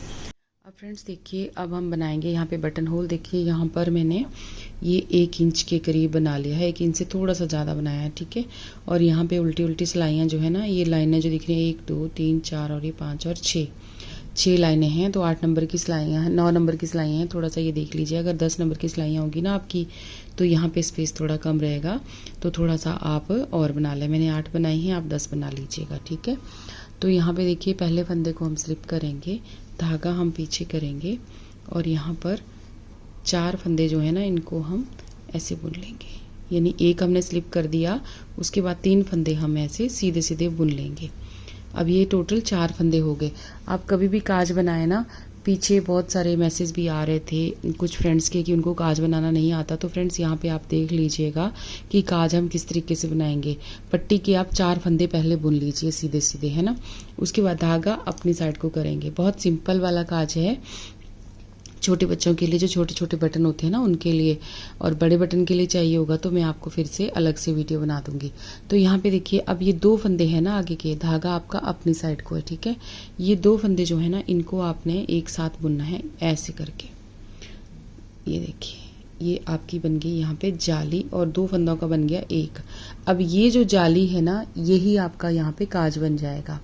अब फ्रेंड्स देखिए, अब हम बनाएंगे यहाँ पे बटन होल। देखिए यहाँ पर मैंने ये 1 इंच के करीब बना लिया है, 1 इंच से थोड़ा सा ज़्यादा बनाया है, ठीक है। और यहाँ पे उल्टी उल्टी सिलाइयाँ जो है ना, ये लाइनें जो दिख रही हैं 1 2 3 4 और ये 5 और 6 लाइनें हैं। तो 8 नंबर की सिलाइयाँ हैं, 9 नंबर की सिलाइयाँ हैं। थोड़ा सा ये देख लीजिए, अगर 10 नंबर की सिलाइयाँ होगी ना आपकी तो यहाँ पे स्पेस थोड़ा कम रहेगा, तो थोड़ा सा आप और बना लें। मैंने 8 बनाई हैं, आप 10 बना लीजिएगा, ठीक है। तो यहाँ पे देखिए पहले फंदे को हम स्लिप करेंगे, धागा हम पीछे करेंगे और यहाँ पर 4 फंदे जो है ना इनको हम ऐसे बुन लेंगे। यानी एक हमने स्लिप कर दिया, उसके बाद 3 फंदे हम ऐसे सीधे सीधे बुन लेंगे। अब ये टोटल 4 फंदे हो गए। आप कभी भी काज बनाए ना, पीछे बहुत सारे मैसेज भी आ रहे थे कुछ फ्रेंड्स के कि उनको काज बनाना नहीं आता। तो फ्रेंड्स यहाँ पे आप देख लीजिएगा कि काज हम किस तरीके से बनाएंगे। पट्टी के आप 4 फंदे पहले बुन लीजिए सीधे सीधे, है ना। उसके बाद धागा अपनी साइड को करेंगे। बहुत सिंपल वाला काज है, छोटे बच्चों के लिए, जो छोटे छोटे बटन होते हैं ना उनके लिए। और बड़े बटन के लिए चाहिए होगा तो मैं आपको फिर से अलग से वीडियो बना दूंगी। तो यहाँ पे देखिए, अब ये 2 फंदे हैं ना आगे के, धागा आपका अपनी साइड को है, ठीक है। ये 2 फंदे जो है ना इनको आपने एक साथ बुनना है ऐसे करके। ये देखिए, ये आपकी बन गई यहाँ पे जाली और 2 फंदों का बन गया एक। अब ये जो जाली है ना, यही आपका यहाँ पे काज बन जाएगा।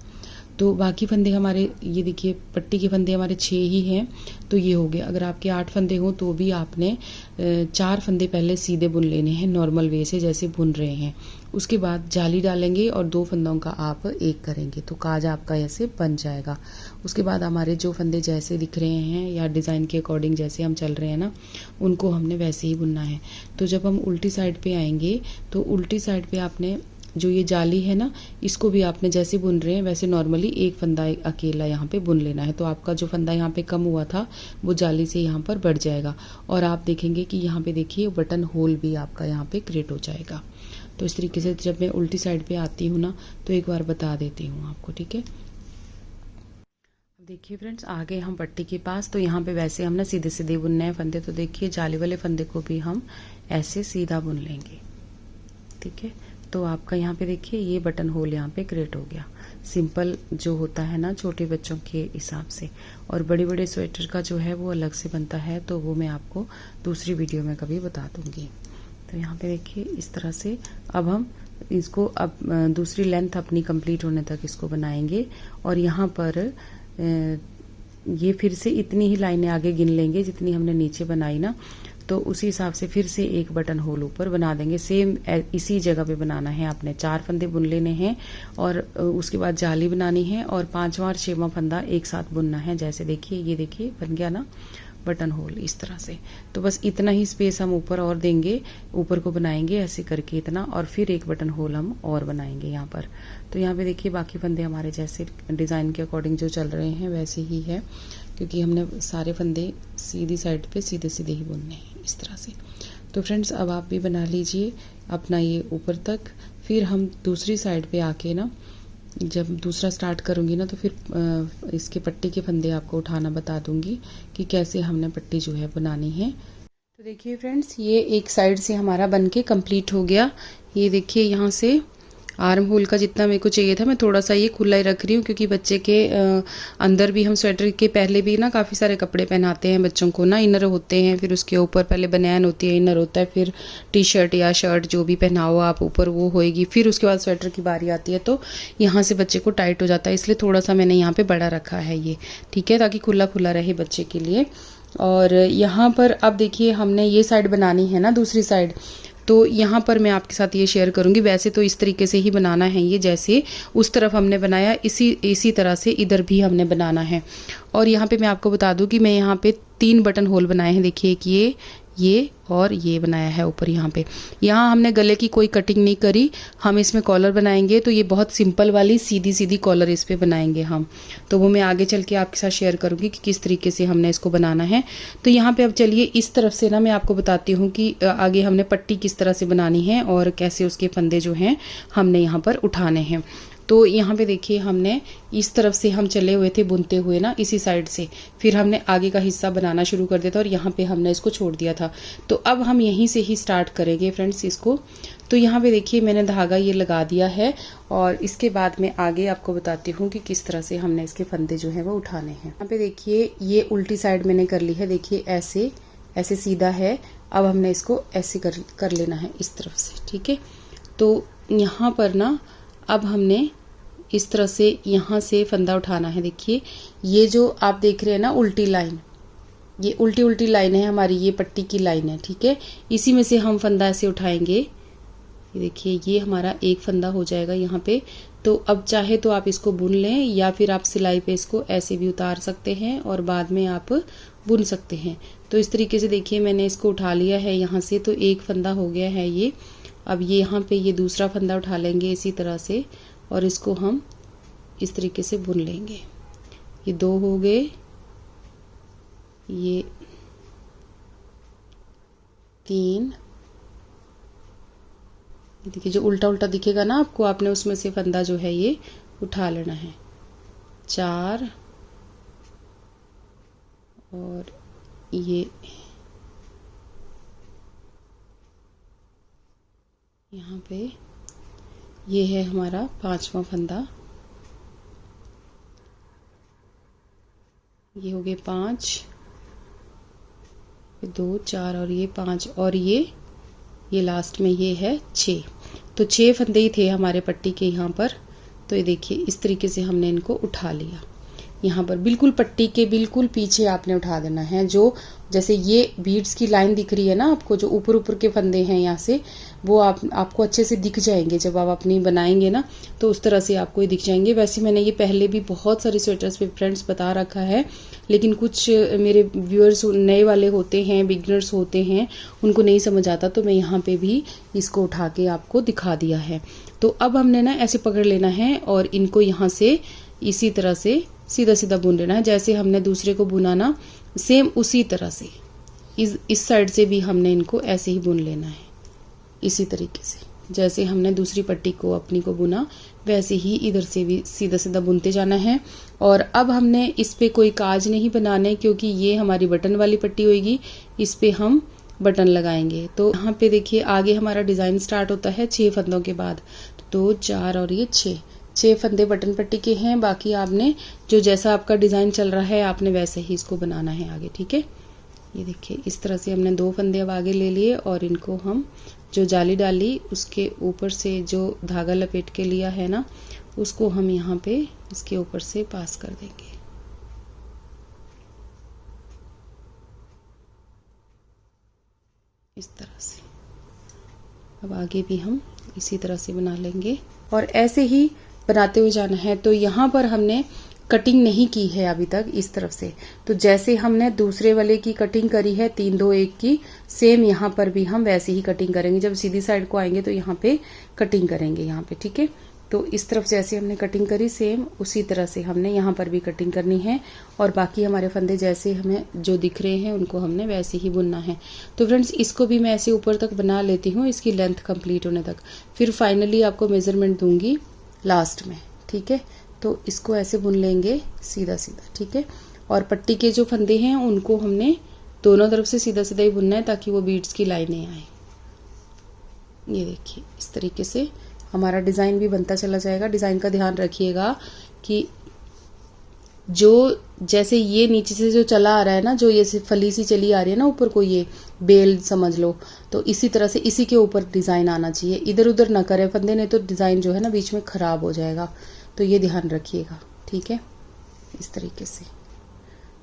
तो बाकी फंदे हमारे, ये देखिए पट्टी के फंदे हमारे 6 ही हैं, तो ये हो गए। अगर आपके 8 फंदे हों तो भी आपने 4 फंदे पहले सीधे बुन लेने हैं नॉर्मल वे से जैसे बुन रहे हैं। उसके बाद जाली डालेंगे और 2 फंदों का आप एक करेंगे, तो काज आपका ऐसे बन जाएगा। उसके बाद हमारे जो फंदे जैसे दिख रहे हैं या डिज़ाइन के अकॉर्डिंग जैसे हम चल रहे हैं ना, उनको हमने वैसे ही बुनना है। तो जब हम उल्टी साइड पे आएंगे तो उल्टी साइड पे आपने जो ये जाली है ना, इसको भी आपने जैसे बुन रहे हैं वैसे नॉर्मली एक फंदा अकेला यहाँ पे बुन लेना है। तो आपका जो फंदा यहाँ पे कम हुआ था वो जाली से यहाँ पर बढ़ जाएगा। और आप देखेंगे कि यहाँ पे देखिए बटन होल भी आपका यहाँ पे क्रिएट हो जाएगा। तो इस तरीके से जब मैं उल्टी साइड पे आती हूँ ना तो एक बार बता देती हूँ आपको, ठीक है। देखिए फ्रेंड्स, आ गए हम पट्टी के पास। तो यहाँ पे वैसे हमने सीधे सीधे बुनने हैं फंदे। तो देखिए जाली वाले फंदे को भी हम ऐसे सीधा बुन लेंगे, ठीक है। तो आपका यहाँ पे देखिए ये बटन होल यहाँ पे क्रिएट हो गया। सिंपल जो होता है ना छोटे बच्चों के हिसाब से, और बड़े बड़े स्वेटर का जो है वो अलग से बनता है, तो वो मैं आपको दूसरी वीडियो में कभी बता दूंगी। तो यहाँ पे देखिए इस तरह से अब हम इसको अब दूसरी लेंथ अपनी कंप्लीट होने तक इसको बनाएंगे। और यहाँ पर ये फिर से इतनी ही लाइनें आगे गिन लेंगे जितनी हमने नीचे बनाई ना, तो उसी हिसाब से फिर से एक बटन होल ऊपर बना देंगे। सेम इसी जगह पे बनाना है आपने। 4 फंदे बुन लेने हैं और उसके बाद जाली बनानी है और 5वां और 6वां फंदा एक साथ बुनना है। जैसे देखिए, ये देखिए बन गया ना बटन होल इस तरह से। तो बस इतना ही स्पेस हम ऊपर और देंगे, ऊपर को बनाएंगे ऐसे करके इतना, और फिर एक बटन होल हम और बनाएंगे यहाँ पर। तो यहाँ पे देखिए बाकी फंदे हमारे जैसे डिज़ाइन के अकॉर्डिंग जो चल रहे हैं वैसे ही है, क्योंकि हमने सारे फंदे सीधी साइड पे सीधे सीधे ही बुनने हैं इस तरह से। तो फ्रेंड्स अब आप भी बना लीजिए अपना ये ऊपर तक। फिर हम दूसरी साइड पे आके ना, जब दूसरा स्टार्ट करूँगी ना तो फिर इसके पट्टी के फंदे आपको उठाना बता दूंगी कि कैसे हमने पट्टी जो है बनानी है। तो देखिए फ्रेंड्स, ये एक साइड से हमारा बनके कंप्लीट हो गया। ये देखिए यहाँ से आर्म होल का जितना मेरे को चाहिए था मैं थोड़ा सा ये खुला ही रख रही हूँ, क्योंकि बच्चे के अंदर भी हम स्वेटर के पहले भी ना काफ़ी सारे कपड़े पहनाते हैं बच्चों को ना। इनर होते हैं, फिर उसके ऊपर पहले बनियान होती है, इनर होता है, फिर टी शर्ट या शर्ट जो भी पहनाओ आप ऊपर वो होएगी, फिर उसके बाद स्वेटर की बारी आती है। तो यहाँ से बच्चे को टाइट हो जाता है, इसलिए थोड़ा सा मैंने यहाँ पर बड़ा रखा है ये, ठीक है, ताकि खुला खुला रहे बच्चे के लिए। और यहाँ पर अब देखिए हमने ये साइड बनानी है ना दूसरी साइड, तो यहाँ पर मैं आपके साथ ये शेयर करूँगी। वैसे तो इस तरीके से ही बनाना है ये, जैसे उस तरफ हमने बनाया इसी तरह से इधर भी हमने बनाना है। और यहाँ पे मैं आपको बता दूँ कि मैं यहाँ पे 3 बटन होल बनाए हैं। देखिए एक ये और ये बनाया है ऊपर यहाँ पे। यहाँ हमने गले की कोई कटिंग नहीं करी, हम इसमें कॉलर बनाएंगे। तो ये बहुत सिंपल वाली सीधी सीधी कॉलर इस पे बनाएंगे हम, तो वो मैं आगे चल के आपके साथ शेयर करूँगी कि किस तरीके से हमने इसको बनाना है। तो यहाँ पे अब चलिए इस तरफ से ना मैं आपको बताती हूँ कि आगे हमने पट्टी किस तरह से बनानी है और कैसे उसके फंदे जो हैं हमने यहाँ पर उठाने हैं। तो यहाँ पे देखिए हमने इस तरफ से हम चले हुए थे बुनते हुए ना, इसी साइड से, फिर हमने आगे का हिस्सा बनाना शुरू कर दिया था और यहाँ पे हमने इसको छोड़ दिया था। तो अब हम यहीं से ही स्टार्ट करेंगे फ्रेंड्स इसको। तो यहाँ पे देखिए मैंने धागा ये लगा दिया है और इसके बाद मैं आगे आपको बताती हूँ कि किस तरह से हमने इसके फंदे जो है वो उठाने हैं। यहाँ पे देखिए ये उल्टी साइड मैंने कर ली है, देखिए ऐसे ऐसे सीधा है। अब हमने इसको ऐसे कर लेना है इस तरफ से, ठीक है। तो यहाँ पर ना अब हमने इस तरह से यहाँ से फंदा उठाना है। देखिए ये जो आप देख रहे हैं ना उल्टी लाइन, ये उल्टी उल्टी लाइन है हमारी, ये पट्टी की लाइन है, ठीक है। इसी में से हम फंदा ऐसे उठाएंगे। ये देखिए ये हमारा एक फंदा हो जाएगा यहाँ पे। तो अब चाहे तो आप इसको बुन लें या फिर आप सिलाई पे इसको ऐसे भी उतार सकते हैं और बाद में आप बुन सकते हैं। तो इस तरीके से देखिए मैंने इसको उठा लिया है यहाँ से, तो एक फंदा हो गया है ये। अब ये यहाँ पे ये दूसरा फंदा उठा लेंगे इसी तरह से और इसको हम इस तरीके से बुन लेंगे। ये 2 हो गए, ये 3, देखिए जो उल्टा उल्टा दिखेगा ना आपको, आपने उसमें से फंदा जो है ये उठा लेना है। 4 और ये यहाँ पे ये है हमारा 5वां फंदा। ये हो गए 5, 2, 4 और ये 5 और ये लास्ट में ये है 6। तो 6 फंदे ही थे हमारे पट्टी के यहाँ पर। तो ये देखिए इस तरीके से हमने इनको उठा लिया। यहाँ पर बिल्कुल पट्टी के बिल्कुल पीछे आपने उठा देना है। जो जैसे ये बीड्स की लाइन दिख रही है ना आपको, जो ऊपर ऊपर के फंदे हैं यहाँ से, वो आपको अच्छे से दिख जाएंगे जब आप अपनी बनाएंगे ना, तो उस तरह से आपको ये दिख जाएंगे। वैसे मैंने ये पहले भी बहुत सारे स्वेटर्स पे फ्रेंड्स बता रखा है, लेकिन कुछ मेरे व्यूअर्स नए वाले होते हैं, बिगनर्स होते हैं, उनको नहीं समझ आता, तो मैं यहाँ पे भी इसको उठा के आपको दिखा दिया है। तो अब हमने ना ऐसे पकड़ लेना है और इनको यहाँ से इसी तरह से सीधा सीधा बुन लेना है। जैसे हमने दूसरे को बुना ना, सेम उसी तरह से इस साइड से भी हमने इनको ऐसे ही बुन लेना है, इसी तरीके से जैसे हमने दूसरी पट्टी को अपनी को बुना, वैसे ही इधर से भी सीधा सीधा बुनते जाना है। और अब हमने इस पे कोई काज नहीं बनाने, क्योंकि ये हमारी बटन वाली पट्टी होगी, इस पे हम बटन लगाएंगे। तो यहाँ पे देखिए आगे हमारा डिजाइन स्टार्ट होता है 6 फंदों के बाद। 2, 4 और ये 6 फंदे बटन पट्टी के हैं। बाकी आपने जो जैसा आपका डिजाइन चल रहा है आपने वैसे ही इसको बनाना है आगे, ठीक है। ये देखिए इस तरह से हमने 2 फंदे अब आगे ले लिए और इनको हम जो जाली डाली उसके ऊपर से जो धागा लपेट के लिया है ना, उसको हम यहाँ पे इसके ऊपर से पास कर देंगे। इस तरह से अब आगे भी हम इसी तरह से बना लेंगे और ऐसे ही बनाते हुए जाना है। तो यहाँ पर हमने कटिंग नहीं की है अभी तक इस तरफ से, तो जैसे हमने दूसरे वाले की कटिंग करी है 3, 2, 1 की, सेम यहाँ पर भी हम वैसे ही कटिंग करेंगे। जब सीधी साइड को आएंगे तो यहाँ पे कटिंग करेंगे यहाँ पे, ठीक है। तो इस तरफ जैसे हमने कटिंग करी सेम उसी तरह से हमने यहाँ पर भी कटिंग करनी है और बाकी हमारे फंदे जैसे हमें जो दिख रहे हैं उनको हमने वैसे ही बुनना है। तो फ्रेंड्स इसको भी मैं ऐसे ऊपर तक बना लेती हूँ, इसकी लेंथ कंप्लीट होने तक, फिर फाइनली आपको मेजरमेंट दूंगी लास्ट में, ठीक है। तो इसको ऐसे बुन लेंगे सीधा सीधा, ठीक है। और पट्टी के जो फंदे हैं उनको हमने दोनों तरफ से सीधा सीधा ही बुनना है ताकि वो बीड्स की लाइनें आए। ये देखिए इस तरीके से हमारा डिजाइन भी बनता चला जाएगा। डिजाइन का ध्यान रखिएगा कि जो जैसे ये नीचे से जो चला आ रहा है ना, जो ये फली सी चली आ रही है ना ऊपर को, ये बेल समझ लो, तो इसी तरह से इसी के ऊपर डिजाइन आना चाहिए। इधर उधर ना करे फंदे, नहीं तो डिजाइन जो है ना बीच में खराब हो जाएगा। तो ये ध्यान रखिएगा, ठीक है, इस तरीके से।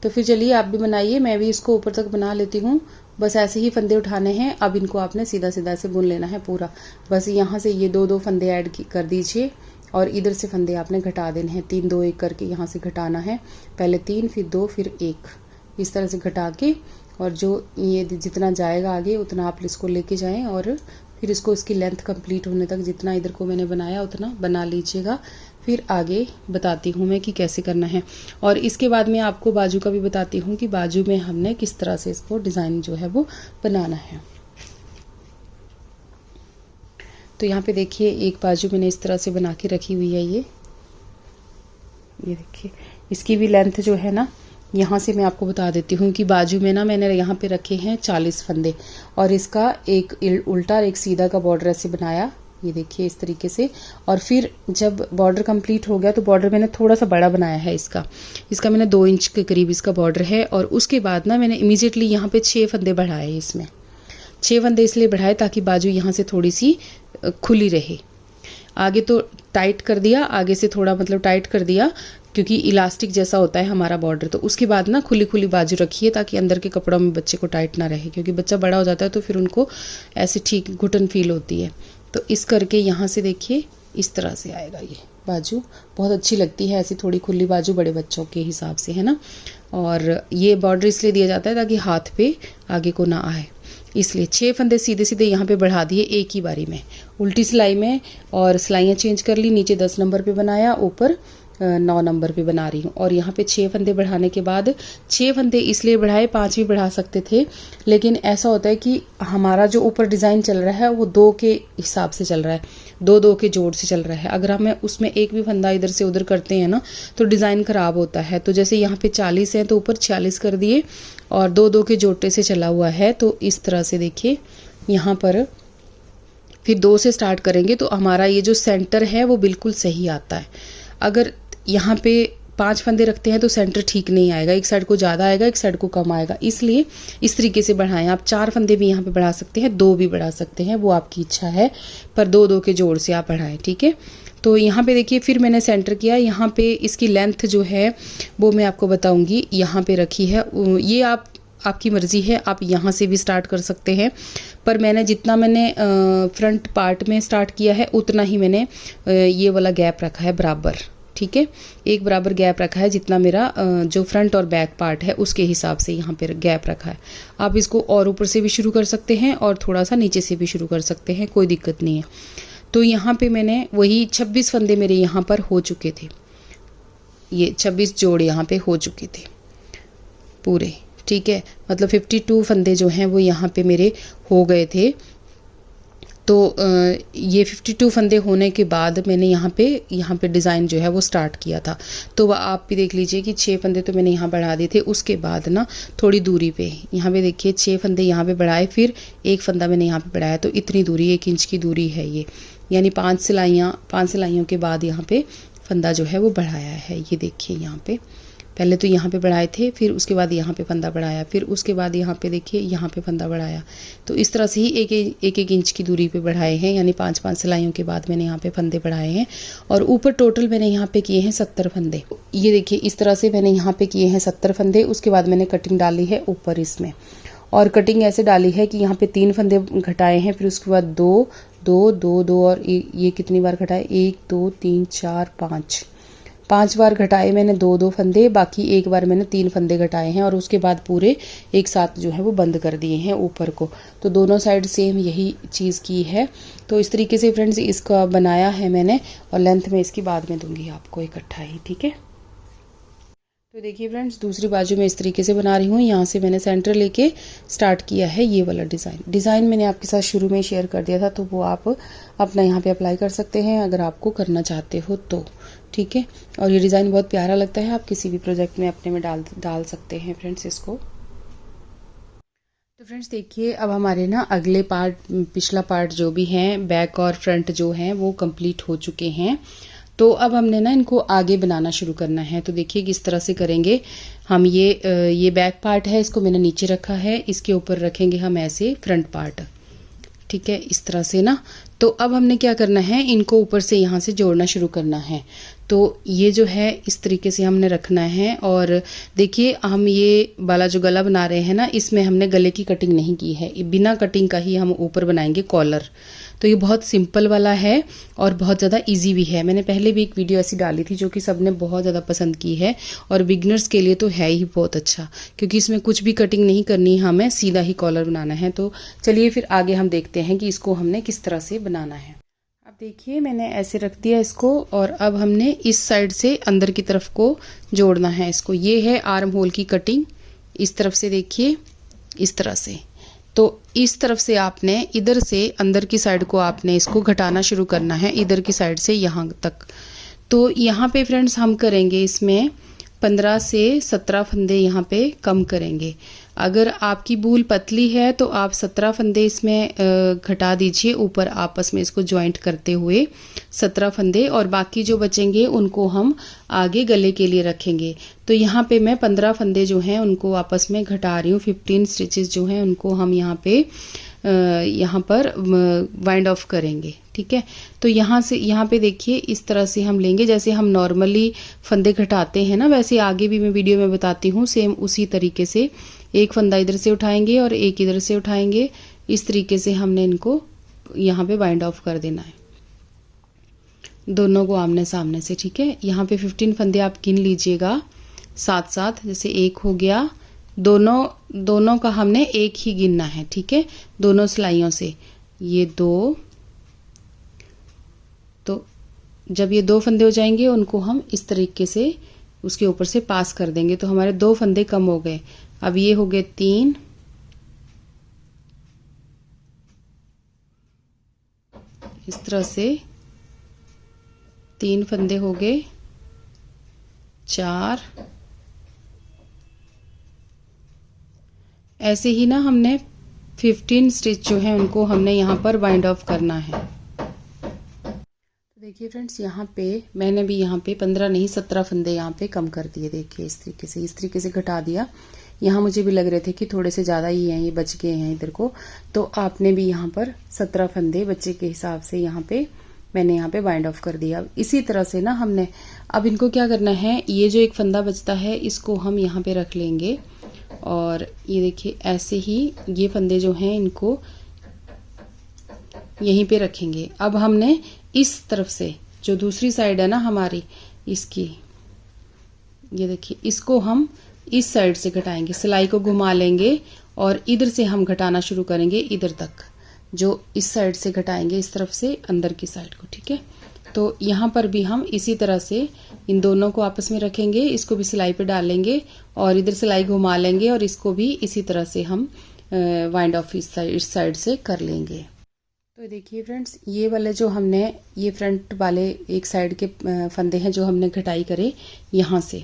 तो फिर चलिए आप भी बनाइए, मैं भी इसको ऊपर तक बना लेती हूँ। बस ऐसे ही फंदे उठाने हैं। अब इनको आपने सीधा सीधा से बुन लेना है पूरा। बस यहाँ से ये 2-2 फंदे ऐड कर दीजिए और इधर से फंदे आपने घटा देने हैं। 3, 2, 1 करके यहाँ से घटाना है। पहले 3 फिर 2 फिर 1, इस तरह से घटा के, और जो ये जितना जाएगा आगे उतना आप इसको लेके जाएं और फिर इसको इसकी लेंथ कंप्लीट होने तक जितना इधर को मैंने बनाया उतना बना लीजिएगा। फिर आगे बताती हूँ मैं कि कैसे करना है। और इसके बाद मैं आपको बाजू का भी बताती हूँ कि बाजू में हमने किस तरह से इसको डिजाइन जो है वो बनाना है। तो यहाँ पे देखिए एक बाजू मैंने इस तरह से बना के रखी हुई है। ये देखिए इसकी भी लेंथ जो है ना, यहाँ से मैं आपको बता देती हूँ कि बाजू में ना मैंने यहाँ पे रखे हैं 40 फंदे और इसका एक उल्टा और एक सीधा का बॉर्डर ऐसे बनाया, ये देखिए इस तरीके से। और फिर जब बॉर्डर कंप्लीट हो गया तो बॉर्डर मैंने थोड़ा सा बड़ा बनाया है इसका मैंने 2 इंच के करीब इसका बॉर्डर है। और उसके बाद ना मैंने इमीडिएटली यहाँ पे 6 फंदे बढ़ाए, इसमें 6 फंदे इसलिए बढ़ाए ताकि बाजू यहाँ से थोड़ी सी खुली रहे। आगे तो टाइट कर दिया, आगे से थोड़ा मतलब टाइट कर दिया क्योंकि इलास्टिक जैसा होता है हमारा बॉर्डर। तो उसके बाद ना खुली खुली बाजू रखिए ताकि अंदर के कपड़ों में बच्चे को टाइट ना रहे, क्योंकि बच्चा बड़ा हो जाता है तो फिर उनको ऐसे ठीक घुटन फील होती है। तो इस करके यहाँ से देखिए इस तरह से आएगा ये बाजू, बहुत अच्छी लगती है ऐसी थोड़ी खुली बाजू बड़े बच्चों के हिसाब से, है ना। और ये बॉर्डर इसलिए दिया जाता है ताकि हाथ पे आगे को ना आए, इसलिए 6 फंदे सीधे सीधे यहाँ पे बढ़ा दिए एक ही बारी में उल्टी सिलाई में, और सिलाइयाँ चेंज कर ली। नीचे 10 नंबर पे बनाया, ऊपर 9 नंबर पे बना रही हूँ। और यहाँ पे 6 फंदे बढ़ाने के बाद 6 फंदे इसलिए बढ़ाए, 5 भी बढ़ा सकते थे, लेकिन ऐसा होता है कि हमारा जो ऊपर डिज़ाइन चल रहा है वो 2 के हिसाब से चल रहा है, 2-2 के जोड़ से चल रहा है। अगर हम उसमें एक भी फंदा इधर से उधर करते हैं ना तो डिज़ाइन ख़राब होता है। तो जैसे यहाँ पे 40 है तो ऊपर 46 कर दिए और 2-2 के जोड़े से चला हुआ है। तो इस तरह से देखिए यहाँ पर फिर 2 से स्टार्ट करेंगे तो हमारा ये जो सेंटर है वो बिल्कुल सही आता है। अगर यहाँ पे 5 फंदे रखते हैं तो सेंटर ठीक नहीं आएगा, एक साइड को ज़्यादा आएगा एक साइड को कम आएगा, इसलिए इस तरीके से बढ़ाएं। आप 4 फंदे भी यहाँ पे बढ़ा सकते हैं, 2 भी बढ़ा सकते हैं, वो आपकी इच्छा है, पर 2-2 के जोड़ से आप बढ़ाएं, ठीक है। तो यहाँ पे देखिए फिर मैंने सेंटर किया, यहाँ पे इसकी लेंथ जो है वो मैं आपको बताऊँगी, यहाँ पे रखी है। ये आपकी मर्ज़ी है, आप यहाँ से भी स्टार्ट कर सकते हैं, पर मैंने जितना मैंने फ्रंट पार्ट में स्टार्ट किया है उतना ही मैंने ये वाला गैप रखा है बराबर, ठीक है। एक बराबर गैप रखा है, जितना मेरा जो फ्रंट और बैक पार्ट है उसके हिसाब से यहाँ पे गैप रखा है। आप इसको और ऊपर से भी शुरू कर सकते हैं और थोड़ा सा नीचे से भी शुरू कर सकते हैं, कोई दिक्कत नहीं है। तो यहाँ पे मैंने वही 26 फंदे मेरे यहाँ पर हो चुके थे, ये 26 जोड़ यहाँ पे हो चुके थे पूरे, ठीक है। मतलब 52 फंदे जो हैं वो यहाँ पे मेरे हो गए थे। तो ये 52 फंदे होने के बाद मैंने यहाँ पे डिज़ाइन जो है वो स्टार्ट किया था। तो आप भी देख लीजिए कि 6 फंदे तो मैंने यहाँ बढ़ा दिए थे। उसके बाद ना थोड़ी दूरी पे यहाँ पे देखिए 6 फंदे यहाँ पे बढ़ाए, फिर एक फंदा मैंने यहाँ पे बढ़ाया, तो इतनी दूरी 1 इंच की दूरी है ये, यानी 5 सिलाइयों के बाद यहाँ पे फंदा जो है वो बढ़ाया है। ये देखिए यहाँ पे पहले तो यहाँ पे बढ़ाए थे, फिर उसके बाद यहाँ पे फंदा बढ़ाया, फिर उसके बाद यहाँ पे देखिए यहाँ पे फंदा बढ़ाया। तो इस तरह से ही एक इंच की दूरी पे बढ़ाए हैं, यानी 5-5 सिलाइयों के बाद मैंने यहाँ पे फंदे बढ़ाए हैं। और ऊपर टोटल मैंने यहाँ पे किए हैं 70 फंदे। ये देखिए इस तरह से मैंने यहाँ पे किए हैं 70 फंदे। उसके बाद मैंने कटिंग डाली है ऊपर इसमें, और कटिंग ऐसे डाली है कि यहाँ पे 3 फंदे घटाए हैं, फिर उसके बाद 2 2 2 2 और ये कितनी बार घटाए, 1 2 3 4 5 बार घटाए मैंने 2-2 फंदे, बाकी एक बार मैंने 3 फंदे घटाए हैं और उसके बाद पूरे एक साथ जो है वो बंद कर दिए हैं ऊपर को। तो दोनों साइड सेम यही चीज़ की है। तो इस तरीके से फ्रेंड्स इसका बनाया है मैंने, और लेंथ में इसकी बाद में दूंगी आपको इकट्ठा ही, ठीक है। तो देखिए फ्रेंड्स दूसरी बाजू में इस तरीके से बना रही हूँ। यहाँ से मैंने सेंटर लेके स्टार्ट किया है ये वाला डिज़ाइन मैंने आपके साथ शुरू में शेयर कर दिया था, तो वो आप अपना यहाँ पे अप्लाई कर सकते हैं अगर आपको करना चाहते हो तो, ठीक है। और ये डिज़ाइन बहुत प्यारा लगता है, आप किसी भी प्रोजेक्ट में अपने में डाल सकते हैं फ्रेंड्स इसको। तो फ्रेंड्स देखिए अब हमारे ना अगले पार्ट, पिछला पार्ट जो भी है बैक और फ्रंट जो हैं वो कंप्लीट हो चुके हैं। तो अब हमने ना इनको आगे बनाना शुरू करना है। तो देखिए किस तरह से करेंगे हम। ये बैक पार्ट है, इसको मैंने नीचे रखा है, इसके ऊपर रखेंगे हम ऐसे फ्रंट पार्ट, ठीक है, इस तरह से ना। तो अब हमने क्या करना है, इनको ऊपर से यहाँ से जोड़ना शुरू करना है। तो ये जो है इस तरीके से हमने रखना है। और देखिए हम ये वाला जो गला बना रहे हैं ना, इसमें हमने गले की कटिंग नहीं की है, बिना कटिंग का ही हम ऊपर बनाएंगे कॉलर। तो ये बहुत सिंपल वाला है और बहुत ज़्यादा इजी भी है। मैंने पहले भी एक वीडियो ऐसी डाली थी जो कि सबने बहुत ज़्यादा पसंद की है, और बिगनर्स के लिए तो है ही बहुत अच्छा, क्योंकि इसमें कुछ भी कटिंग नहीं करनी, हमें सीधा ही कॉलर बनाना है। तो चलिए फिर आगे हम देखते हैं कि इसको हमने किस तरह से बनाना है। अब देखिए मैंने ऐसे रख दिया इसको, और अब हमने इस साइड से अंदर की तरफ को जोड़ना है इसको। ये है आर्म होल की कटिंग, इस तरफ से देखिए इस तरह से। तो इस तरफ से आपने इधर से अंदर की साइड को आपने इसको घटाना शुरू करना है, इधर की साइड से यहाँ तक। तो यहाँ पे फ्रेंड्स हम करेंगे इसमें 15 से 17 फंदे यहाँ पे कम करेंगे। अगर आपकी बूल पतली है तो आप 17 फंदे इसमें घटा दीजिए, ऊपर आपस में इसको ज्वाइंट करते हुए 17 फंदे, और बाकी जो बचेंगे उनको हम आगे गले के लिए रखेंगे। तो यहाँ पे मैं 15 फंदे जो हैं उनको आपस में घटा रही हूँ। 15 स्टिचेस जो हैं उनको हम यहाँ पर वाइंड ऑफ करेंगे, ठीक है। तो यहाँ पे देखिए इस तरह से हम लेंगे, जैसे हम नॉर्मली फंदे घटाते हैं ना, वैसे आगे भी मैं वीडियो में बताती हूँ, सेम उसी तरीके से एक फंदा इधर से उठाएंगे और एक इधर से उठाएंगे। इस तरीके से हमने इनको यहाँ पे बाइंड ऑफ कर देना है, दोनों को आमने सामने से, ठीक है। यहाँ पे 15 फंदे आप गिन लीजिएगा साथ साथ, जैसे एक हो गया, दोनों का हमने एक ही गिनना है, ठीक है, दोनों सिलाइयों से। ये 2, तो जब ये 2 फंदे हो जाएंगे उनको हम इस तरीके से उसके ऊपर से पास कर देंगे, तो हमारे 2 फंदे कम हो गए। अब ये हो गए 3, इस तरह से 3 फंदे हो गए, 4, ऐसे ही ना हमने 15 स्टिच जो है उनको हमने यहाँ पर बाइंड ऑफ करना है। तो देखिए फ्रेंड्स, यहाँ पे मैंने भी यहाँ पे 15 नहीं 17 फंदे यहाँ पे कम कर दिए। देखिए इस तरीके से घटा दिया। यहाँ मुझे भी लग रहे थे कि थोड़े से ज़्यादा ही हैं, ये बच गए हैं इधर को, तो आपने भी यहाँ पर 17 फंदे बच्चे के हिसाब से यहाँ पे मैंने यहाँ पे बाइंड ऑफ कर दिया। इसी तरह से ना हमने अब इनको क्या करना है, ये जो एक फंदा बचता है इसको हम यहाँ पे रख लेंगे, और ये देखिए ऐसे ही ये फंदे जो हैं इनको यहीं पे रखेंगे। अब हमने इस तरफ से जो दूसरी साइड है ना हमारी इसकी, ये देखिए इसको हम इस साइड से घटाएंगे, सिलाई को घुमा लेंगे और इधर से हम घटाना शुरू करेंगे इधर तक, जो इस साइड से घटाएंगे इस तरफ से अंदर की साइड को, ठीक है। तो यहाँ पर भी हम इसी तरह से इन दोनों को आपस में रखेंगे, इसको भी सिलाई पे डालेंगे और इधर सिलाई घुमा लेंगे और इसको भी इसी तरह से हम वाइंड ऑफ इस साइड से कर लेंगे। तो देखिए फ्रेंड्स, ये वाले जो हमने ये फ्रंट वाले एक साइड के फंदे हैं जो हमने घटाई करे, यहाँ से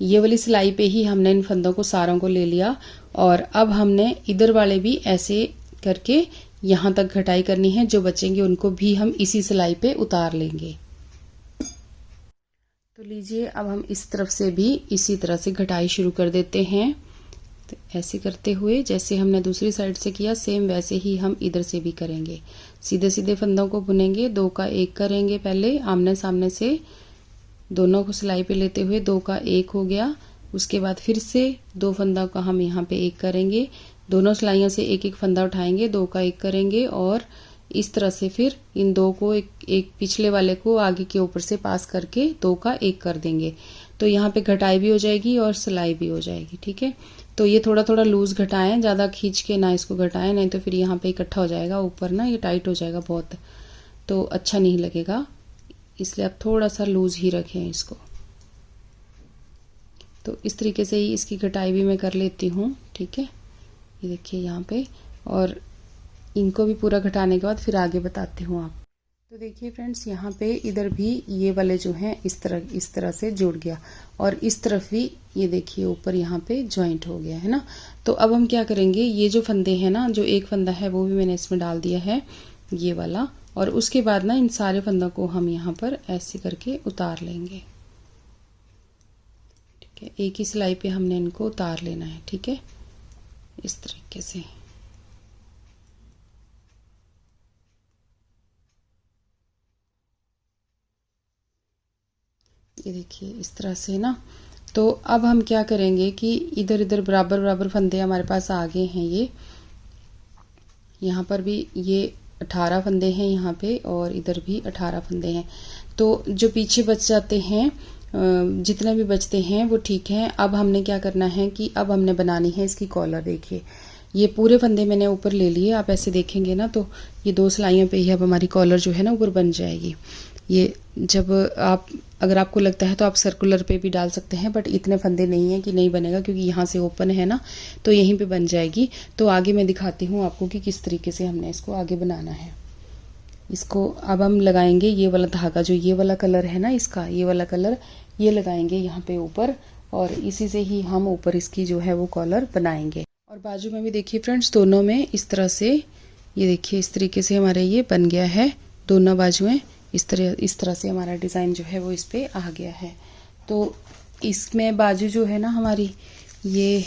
ये वाली सिलाई पे ही हमने इन फंदों को सारों को ले लिया, और अब हमने इधर वाले भी ऐसे करके यहाँ तक घटाई करनी है, जो बचेंगे उनको भी हम इसी सिलाई पे उतार लेंगे। तो लीजिए अब हम इस तरफ से भी इसी तरह से घटाई शुरू कर देते हैं। तो ऐसे करते हुए जैसे हमने दूसरी साइड से किया सेम वैसे ही हम इधर से भी करेंगे। सीधे सीधे फंदों को बुनेंगे, 2 का 1 करेंगे, पहले आमने सामने से दोनों को सिलाई पे लेते हुए 2 का 1 हो गया। उसके बाद फिर से 2 फंदा का हम यहाँ पे 1 करेंगे, दोनों सिलाइयों से एक एक फंदा उठाएंगे, 2 का 1 करेंगे, और इस तरह से फिर इन 2 को एक पिछले वाले को आगे के ऊपर से पास करके 2 का 1 कर देंगे। तो यहाँ पे घटाई भी हो जाएगी और सिलाई भी हो जाएगी, ठीक है। तो ये थोड़ा थोड़ा लूज घटाएं, ज़्यादा खींच के ना इसको घटाएं, नहीं तो फिर यहाँ पे इकट्ठा हो जाएगा ऊपर ना, ये टाइट हो जाएगा बहुत, तो अच्छा नहीं लगेगा, इसलिए आप थोड़ा सा लूज ही रखें इसको। तो इस तरीके से ही इसकी घटाई भी मैं कर लेती हूँ, ठीक है। ये देखिए यहाँ पे, और इनको भी पूरा घटाने के बाद फिर आगे बताती हूँ आप। तो देखिए फ्रेंड्स, यहाँ पे इधर भी ये वाले जो हैं इस तरह से जुड़ गया, और इस तरफ भी ये देखिए ऊपर यहाँ पे ज्वाइंट हो गया है ना। तो अब हम क्या करेंगे, ये जो फंदे हैं ना, जो एक फंदा है वो भी मैंने इसमें डाल दिया है ये वाला, और उसके बाद ना इन सारे फंदों को हम यहाँ पर ऐसे करके उतार लेंगे, ठीक है। एक ही सिलाई पे हमने इनको उतार लेना है, ठीक है, इस तरीके से। ये देखिए इस तरह से ना। तो अब हम क्या करेंगे कि इधर इधर बराबर बराबर फंदे हमारे पास आ गए हैं, ये यहाँ पर भी ये 18 फंदे हैं यहाँ पे, और इधर भी 18 फंदे हैं। तो जो पीछे बच जाते हैं, जितने भी बचते हैं वो ठीक है। अब हमने क्या करना है कि अब हमने बनानी है इसकी कॉलर। देखिए ये पूरे फंदे मैंने ऊपर ले लिए, आप ऐसे देखेंगे ना तो ये 2 सिलाइयों पे ही अब हमारी कॉलर जो है ना ऊपर बन जाएगी। ये जब आप अगर आपको लगता है तो आप सर्कुलर पे भी डाल सकते हैं, बट इतने फंदे नहीं है कि नहीं बनेगा, क्योंकि यहाँ से ओपन है ना, तो यहीं पे बन जाएगी। तो आगे मैं दिखाती हूँ आपको कि किस तरीके से हमने इसको आगे बनाना है। इसको अब हम लगाएंगे ये वाला धागा, जो ये वाला कलर है ना इसका, ये वाला कलर ये लगाएंगे यहाँ पे ऊपर, और इसी से ही हम ऊपर इसकी जो है वो कॉलर बनाएंगे। और बाजू में भी देखिए फ्रेंड्स, दोनों में इस तरह से, ये देखिए इस तरीके से हमारे ये बन गया है, दोनों बाजुएं इस तरह से हमारा डिज़ाइन जो है वो इस पे आ गया है। तो इसमें बाजू जो है ना हमारी, ये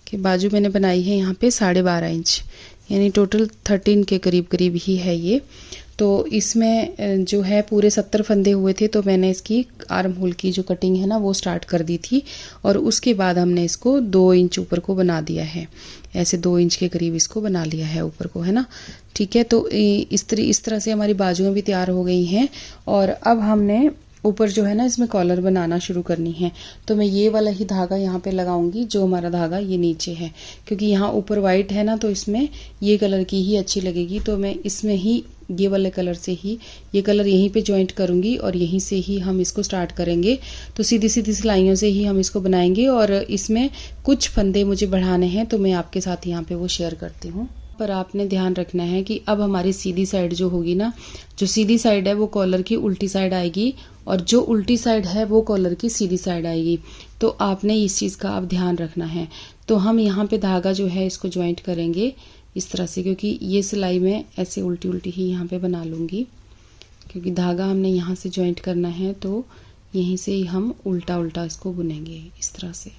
कि बाजू मैंने बनाई है यहाँ पे 12.5 इंच, यानी टोटल 13 के करीब करीब ही है ये। तो इसमें जो है पूरे 70 फंदे हुए थे, तो मैंने इसकी आर्म होल की जो कटिंग है ना वो स्टार्ट कर दी थी, और उसके बाद हमने इसको 2 इंच ऊपर को बना दिया है, ऐसे 2 इंच के करीब इसको बना लिया है ऊपर को, है ना। ठीक है, तो इस तरह से हमारी बाजुएं भी तैयार हो गई हैं। और अब हमने ऊपर जो है ना इसमें कॉलर बनाना शुरू करनी है। तो मैं ये वाला ही धागा यहाँ पे लगाऊंगी, जो हमारा धागा ये नीचे है, क्योंकि यहाँ ऊपर वाइट है ना, तो इसमें ये कलर की ही अच्छी लगेगी। तो मैं इसमें ही ये वाले कलर से ही ये कलर यहीं पे जॉइंट करूंगी, और यहीं से ही हम इसको स्टार्ट करेंगे। तो सीधी सीधी सिलाइयों से ही हम इसको बनाएंगे, और इसमें कुछ फंदे मुझे बढ़ाने हैं, तो मैं आपके साथ यहाँ पे वो शेयर करती हूँ। पर आपने ध्यान रखना है कि अब हमारी सीधी साइड जो होगी ना, जो सीधी साइड है वो कॉलर की उल्टी साइड आएगी, और जो उल्टी साइड है वो कॉलर की सीधी साइड आएगी। तो आपने इस चीज़ का अब ध्यान रखना है। तो हम यहाँ पे धागा जो है इसको ज्वाइंट करेंगे इस तरह से, क्योंकि ये सिलाई में ऐसे उल्टी उल्टी ही यहाँ पे बना लूँगी, क्योंकि धागा हमने यहाँ से ज्वाइंट करना है, तो यहीं से ही हम उल्टा उल्टा इसको बुनेंगे इस तरह से।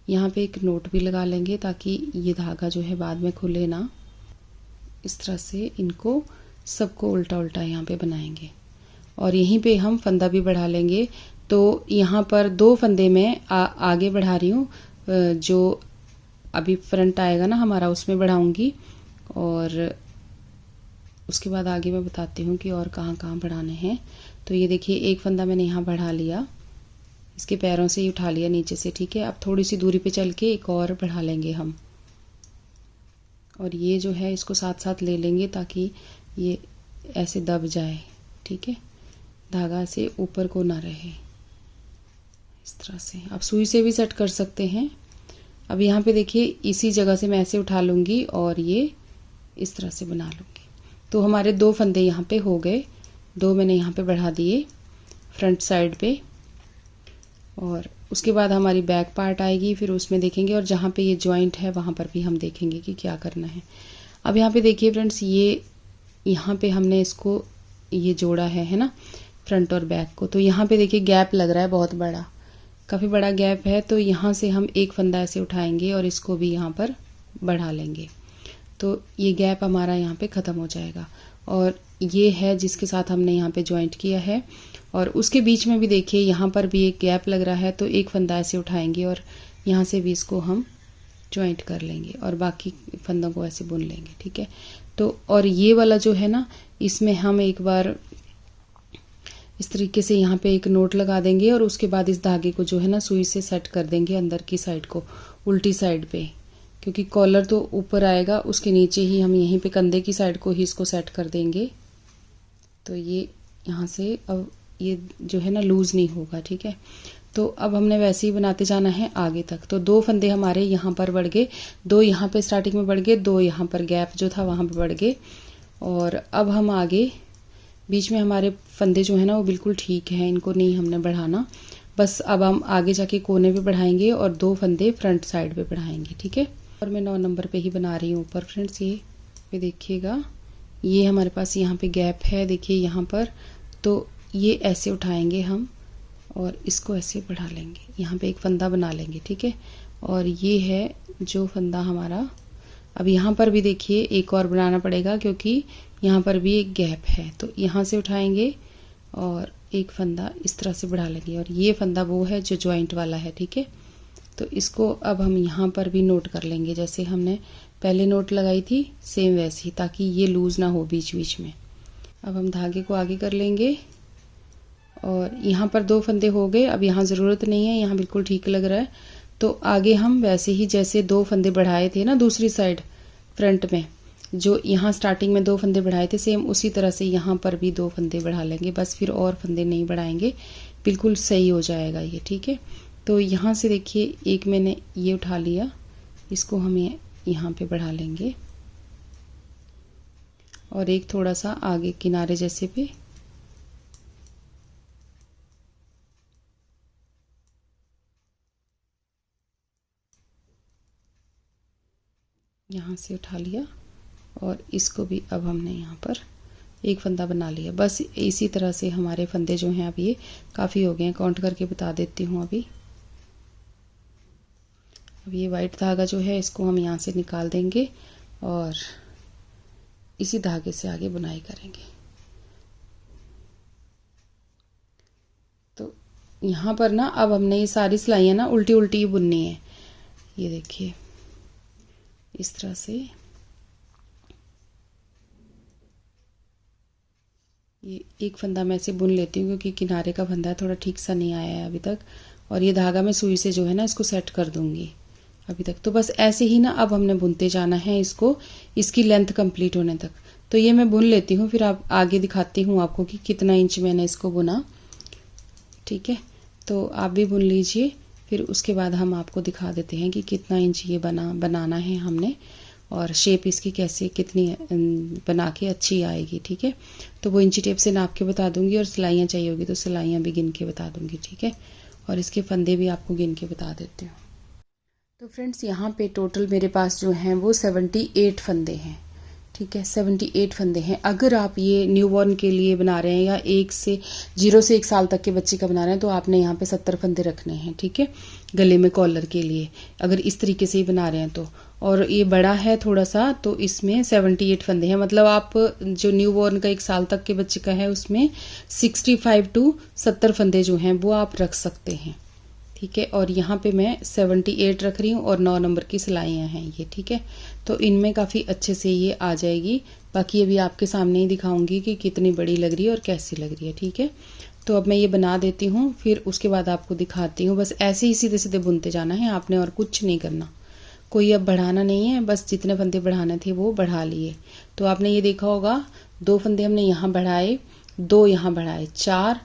यहाँ पे एक नोट भी लगा लेंगे ताकि ये धागा जो है बाद में खुले ना। इस तरह से इनको सबको उल्टा उल्टा यहाँ पे बनाएंगे, और यहीं पे हम फंदा भी बढ़ा लेंगे। तो यहाँ पर 2 फंदे में आगे बढ़ा रही हूँ, जो अभी फ्रंट आएगा ना हमारा उसमें बढ़ाऊंगी, और उसके बाद आगे मैं बताती हूँ कि और कहाँ कहाँ बढ़ाने हैं। तो ये देखिए एक फंदा मैंने यहाँ बढ़ा लिया, इसके पैरों से ही उठा लिया नीचे से। ठीक है, अब थोड़ी सी दूरी पे चल के एक और बढ़ा लेंगे हम, और ये जो है इसको साथ साथ ले लेंगे ताकि ये ऐसे दब जाए। ठीक है, धागा से ऊपर को ना रहे, इस तरह से। आप सुई से भी सेट कर सकते हैं। अब यहाँ पे देखिए इसी जगह से मैं ऐसे उठा लूँगी और ये इस तरह से बना लूँगी। तो हमारे 2 फंदे यहाँ पे हो गए, 2 मैंने यहाँ पे बढ़ा दिए फ्रंट साइड पे, और उसके बाद हमारी बैक पार्ट आएगी, फिर उसमें देखेंगे, और जहाँ पे ये जॉइंट है वहाँ पर भी हम देखेंगे कि क्या करना है। अब यहाँ पे देखिए फ्रेंड्स, ये यहाँ पे हमने इसको ये जोड़ा है ना, फ्रंट और बैक को। तो यहाँ पे देखिए गैप लग रहा है, बहुत बड़ा, काफ़ी बड़ा गैप है। तो यहाँ से हम एक फंदा ऐसे उठाएंगे और इसको भी यहाँ पर बढ़ा लेंगे, तो ये गैप हमारा यहाँ पे ख़त्म हो जाएगा। और ये है जिसके साथ हमने यहाँ पे जॉइंट किया है, और उसके बीच में भी देखिए यहाँ पर भी एक गैप लग रहा है, तो एक फंदा ऐसे उठाएंगे और यहाँ से भी इसको हम जॉइंट कर लेंगे, और बाकी फंदों को ऐसे बुन लेंगे। ठीक है, तो और ये वाला जो है ना, इसमें हम एक बार इस तरीके से यहाँ पे एक नोट लगा देंगे, और उसके बाद इस धागे को जो है ना सुई से सेट कर देंगे अंदर की साइड को, उल्टी साइड पे, क्योंकि कॉलर तो ऊपर आएगा, उसके नीचे ही हम यहीं पे कंधे की साइड को ही इसको सेट कर देंगे। तो ये यहाँ से अब ये जो है ना लूज नहीं होगा। ठीक है, तो अब हमने वैसे ही बनाते जाना है आगे तक। तो 2 फंदे हमारे यहाँ पर बढ़ गए, 2 यहाँ पे स्टार्टिंग में बढ़ गए, 2 यहाँ पर गैप जो था वहाँ पे बढ़ गए, और अब हम आगे बीच में हमारे फंदे जो है ना वो बिल्कुल ठीक है, इनको नहीं हमने बढ़ाना। बस अब हम आगे जाके कोने पे बढ़ाएंगे और 2 फंदे फ्रंट साइड पे बढ़ाएंगे। ठीक है, और मैं 9 नंबर पे ही बना रही हूँ ऊपर फ्रेंड्स। ये पे देखिएगा, ये हमारे पास यहाँ पे गैप है, देखिए यहाँ पर। तो ये ऐसे उठाएंगे हम और इसको ऐसे बढ़ा लेंगे, यहाँ पे एक फंदा बना लेंगे। ठीक है, और ये है जो फंदा हमारा। अब यहाँ पर भी देखिए एक और बनाना पड़ेगा, क्योंकि यहाँ पर भी एक गैप है। तो यहाँ से उठाएंगे और एक फंदा इस तरह से बढ़ा लेंगे, और ये फंदा वो है जो जॉइंट वाला है। ठीक है, तो इसको अब हम यहाँ पर भी नोट कर लेंगे, जैसे हमने पहले नोट लगाई थी सेम वैसी, ताकि ये लूज ना हो बीच बीच में। अब हम धागे को आगे कर लेंगे, और यहाँ पर 2 फंदे हो गए। अब यहाँ ज़रूरत नहीं है, यहाँ बिल्कुल ठीक लग रहा है। तो आगे हम वैसे ही जैसे 2 फंदे बढ़ाए थे ना दूसरी साइड फ्रंट में, जो यहाँ स्टार्टिंग में 2 फंदे बढ़ाए थे, सेम उसी तरह से यहाँ पर भी 2 फंदे बढ़ा लेंगे। बस फिर और फंदे नहीं बढ़ाएंगे, बिल्कुल सही हो जाएगा ये। ठीक है, तो यहाँ से देखिए एक मैंने ये उठा लिया, इसको हम यहाँ पे बढ़ा लेंगे, और एक थोड़ा सा आगे किनारे जैसे पे। यहाँ से उठा लिया और इसको भी अब हमने यहाँ पर एक फंदा बना लिया। बस इसी तरह से हमारे फंदे जो हैं अब ये काफ़ी हो गए हैं। काउंट करके बता देती हूँ अभी। अब ये वाइट धागा जो है इसको हम यहाँ से निकाल देंगे और इसी धागे से आगे बुनाई करेंगे। तो यहाँ पर ना अब हमने ये सारी सिलाइयाँ ना उल्टी उल्टी ही बुननी है। ये देखिए इस तरह से ये एक फंदा मैं ऐसे बुन लेती हूँ क्योंकि किनारे का फंदा थोड़ा ठीक सा नहीं आया है अभी तक। और ये धागा मैं सुई से जो है ना इसको सेट कर दूंगी अभी तक। तो बस ऐसे ही ना अब हमने बुनते जाना है इसको, इसकी लेंथ कंप्लीट होने तक। तो ये मैं बुन लेती हूँ, फिर आप आगे दिखाती हूँ आपको कि कितना इंच मैंने इसको बुना। ठीक है, तो आप भी बुन लीजिए, फिर उसके बाद हम आपको दिखा देते हैं कि कितना इंच ये बनाना है हमने और शेप इसकी कैसे कितनी बना के अच्छी आएगी। ठीक है, तो वो इंची टेप से नाप के बता दूंगी और सिलाइयाँ चाहिए होगी तो सिलाइयाँ भी गिन के बता दूंगी। ठीक है, और इसके फंदे भी आपको गिन के बता देती हूँ। तो फ्रेंड्स यहाँ पे टोटल मेरे पास जो हैं वो 78 फंदे हैं। ठीक है, 78 फंदे हैं। अगर आप ये न्यूबॉर्न के लिए बना रहे हैं या 0 से 1 साल तक के बच्चे का बना रहे हैं तो आपने यहाँ पे 70 फंदे रखने हैं। ठीक है, गले में कॉलर के लिए अगर इस तरीके से ही बना रहे हैं तो। और ये बड़ा है थोड़ा सा तो इसमें 78 फंदे हैं। मतलब आप जो न्यूबॉर्न का 1 साल तक के बच्चे का है उसमें 65 to 70 फंदे जो हैं वो आप रख सकते हैं। ठीक है, और यहाँ पे मैं 78 रख रही हूँ और 9 नंबर की सिलाइयाँ हैं ये। ठीक है, तो इनमें काफ़ी अच्छे से ये आ जाएगी। बाकी अभी आपके सामने ही दिखाऊंगी कि कितनी बड़ी लग रही है और कैसी लग रही है। ठीक है, तो अब मैं ये बना देती हूँ, फिर उसके बाद आपको दिखाती हूँ। बस ऐसे ही सीधे सीधे बुनते जाना है आपने और कुछ नहीं करना, कोई अब बढ़ाना नहीं है। बस जितने फंदे बढ़ाने थे वो बढ़ा लिए। तो आपने ये देखा होगा 2 फंदे हमने यहाँ बढ़ाए, 2 यहाँ बढ़ाए, 4,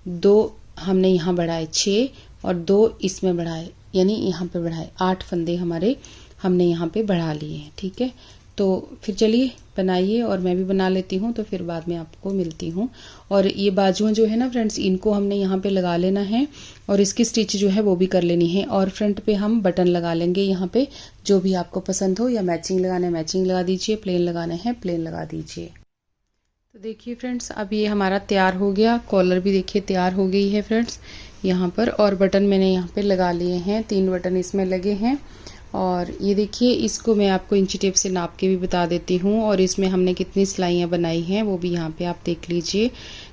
2 हमने यहाँ बढ़ाए, 6 और 2 इसमें बढ़ाए, यानी यहाँ पे बढ़ाए 8 फंदे हमारे हमने यहाँ पे बढ़ा लिए हैं। ठीक है, तो फिर चलिए बनाइए और मैं भी बना लेती हूँ, तो फिर बाद में आपको मिलती हूँ। और ये बाजुएं जो है ना फ्रेंड्स, इनको हमने यहाँ पे लगा लेना है और इसकी स्टिच जो है वो भी कर लेनी है। और फ्रंट पे हम बटन लगा लेंगे यहाँ पे, जो भी आपको पसंद हो, या मैचिंग लगाना है मैचिंग लगा दीजिए, प्लेन लगाना है प्लेन लगा दीजिए। तो देखिए फ्रेंड्स, अब ये हमारा तैयार हो गया। कॉलर भी देखिए तैयार हो गई है फ्रेंड्स यहाँ पर। और बटन मैंने यहाँ पे लगा लिए हैं, 3 बटन इसमें लगे हैं। और ये देखिए, इसको मैं आपको इंची टेप से नाप के भी बता देती हूँ और इसमें हमने कितनी सिलाइयाँ बनाई हैं वो भी यहाँ पे आप देख लीजिए।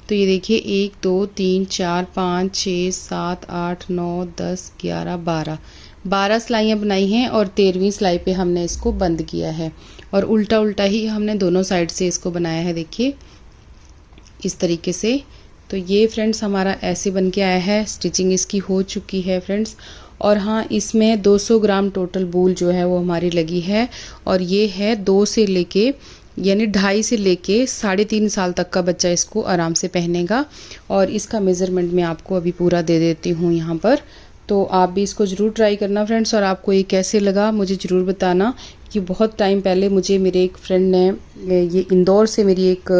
तो ये देखिए 1 2 3 4 5 6 7 8 9 10 11 12 सिलाइयाँ बनाई हैं और 13वीं सिलाई पे हमने इसको बंद किया है। और उल्टा उल्टा ही हमने दोनों साइड से इसको बनाया है, देखिए इस तरीके से। तो ये फ्रेंड्स हमारा ऐसे बन के आया है, स्टिचिंग इसकी हो चुकी है फ्रेंड्स। और हाँ, इसमें 200 ग्राम टोटल वूल जो है वो हमारी लगी है। और ये है 2 से लेके यानी 2.5 से लेके 3.5 साल तक का बच्चा इसको आराम से पहनेगा। और इसका मेज़रमेंट मैं आपको अभी पूरा दे देती हूँ यहाँ पर। तो आप भी इसको ज़रूर ट्राई करना फ्रेंड्स, और आपको ये कैसे लगा मुझे ज़रूर बताना। कि बहुत टाइम पहले मुझे मेरे एक फ्रेंड ने, ये इंदौर से मेरी एक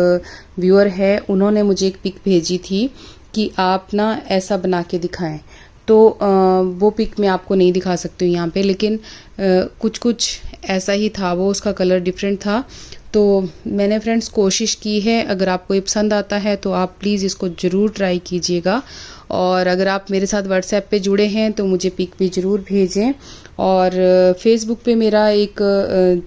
व्यूअर है, उन्होंने मुझे एक पिक भेजी थी कि आप ना ऐसा बना के दिखाएं। तो वो पिक मैं आपको नहीं दिखा सकती हूँ यहाँ पे, लेकिन कुछ कुछ ऐसा ही था वो, उसका कलर डिफरेंट था। तो मैंने फ्रेंड्स कोशिश की है, अगर आपको ये पसंद आता है तो आप प्लीज़ इसको ज़रूर ट्राई कीजिएगा। और अगर आप मेरे साथ व्हाट्सएप पे जुड़े हैं तो मुझे पिक भी ज़रूर भेजें। और फेसबुक पे मेरा एक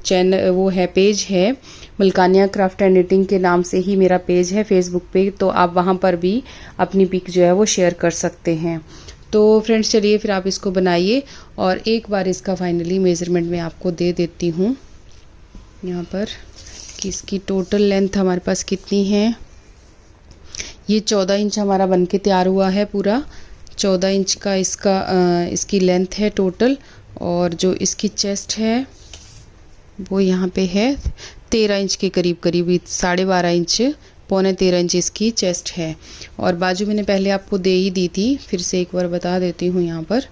चैनल वो है, पेज है, मलकानिया क्राफ्ट एंड निटिंग के नाम से ही मेरा पेज है फेसबुक पे। तो आप वहाँ पर भी अपनी पिक जो है वो शेयर कर सकते हैं। तो फ्रेंड्स चलिए फिर आप इसको बनाइए और एक बार इसका फाइनली मेज़रमेंट मैं आपको दे देती हूँ यहाँ पर कि इसकी टोटल लेंथ हमारे पास कितनी है। ये 14 इंच हमारा बनके तैयार हुआ है पूरा। 14 इंच का इसकी लेंथ है टोटल। और जो इसकी चेस्ट है वो यहाँ पे है 13 इंच के करीब करीब, 12.5 इंच, 13.25 इंच इसकी चेस्ट है। और बाजू मैंने पहले आपको दे ही दी थी, फिर से एक बार बता देती हूँ यहाँ पर।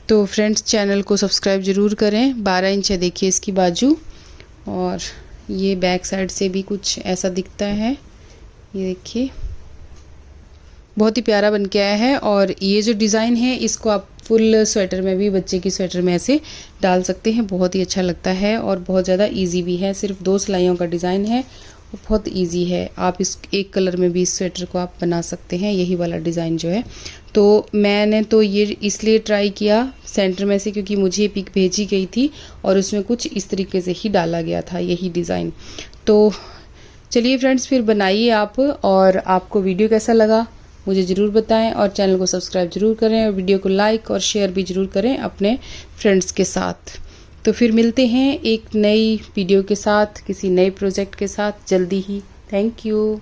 तो फ्रेंड्स चैनल को सब्सक्राइब ज़रूर करें। 12 इंच है देखिए इसकी बाजू। और ये बैक साइड से भी कुछ ऐसा दिखता है। ये देखिए बहुत ही प्यारा बन के आया है। और ये जो डिज़ाइन है इसको आप फुल स्वेटर में भी, बच्चे की स्वेटर में ऐसे डाल सकते हैं। बहुत ही अच्छा लगता है और बहुत ज़्यादा इजी भी है। सिर्फ 2 सिलाइयों का डिज़ाइन है, बहुत इजी है। आप इस एक कलर में भी इस स्वेटर को आप बना सकते हैं, यही वाला डिज़ाइन जो है। तो मैंने तो ये इसलिए ट्राई किया सेंटर में से क्योंकि मुझे पिक भेजी गई थी और उसमें कुछ इस तरीके से ही डाला गया था यही डिज़ाइन। तो चलिए फ्रेंड्स, फिर बनाइए आप, और आपको वीडियो कैसा लगा मुझे ज़रूर बताएं, और चैनल को सब्सक्राइब ज़रूर करें और वीडियो को लाइक और शेयर भी ज़रूर करें अपने फ्रेंड्स के साथ। तो फिर मिलते हैं एक नई वीडियो के साथ, किसी नए प्रोजेक्ट के साथ जल्दी ही। Thank you.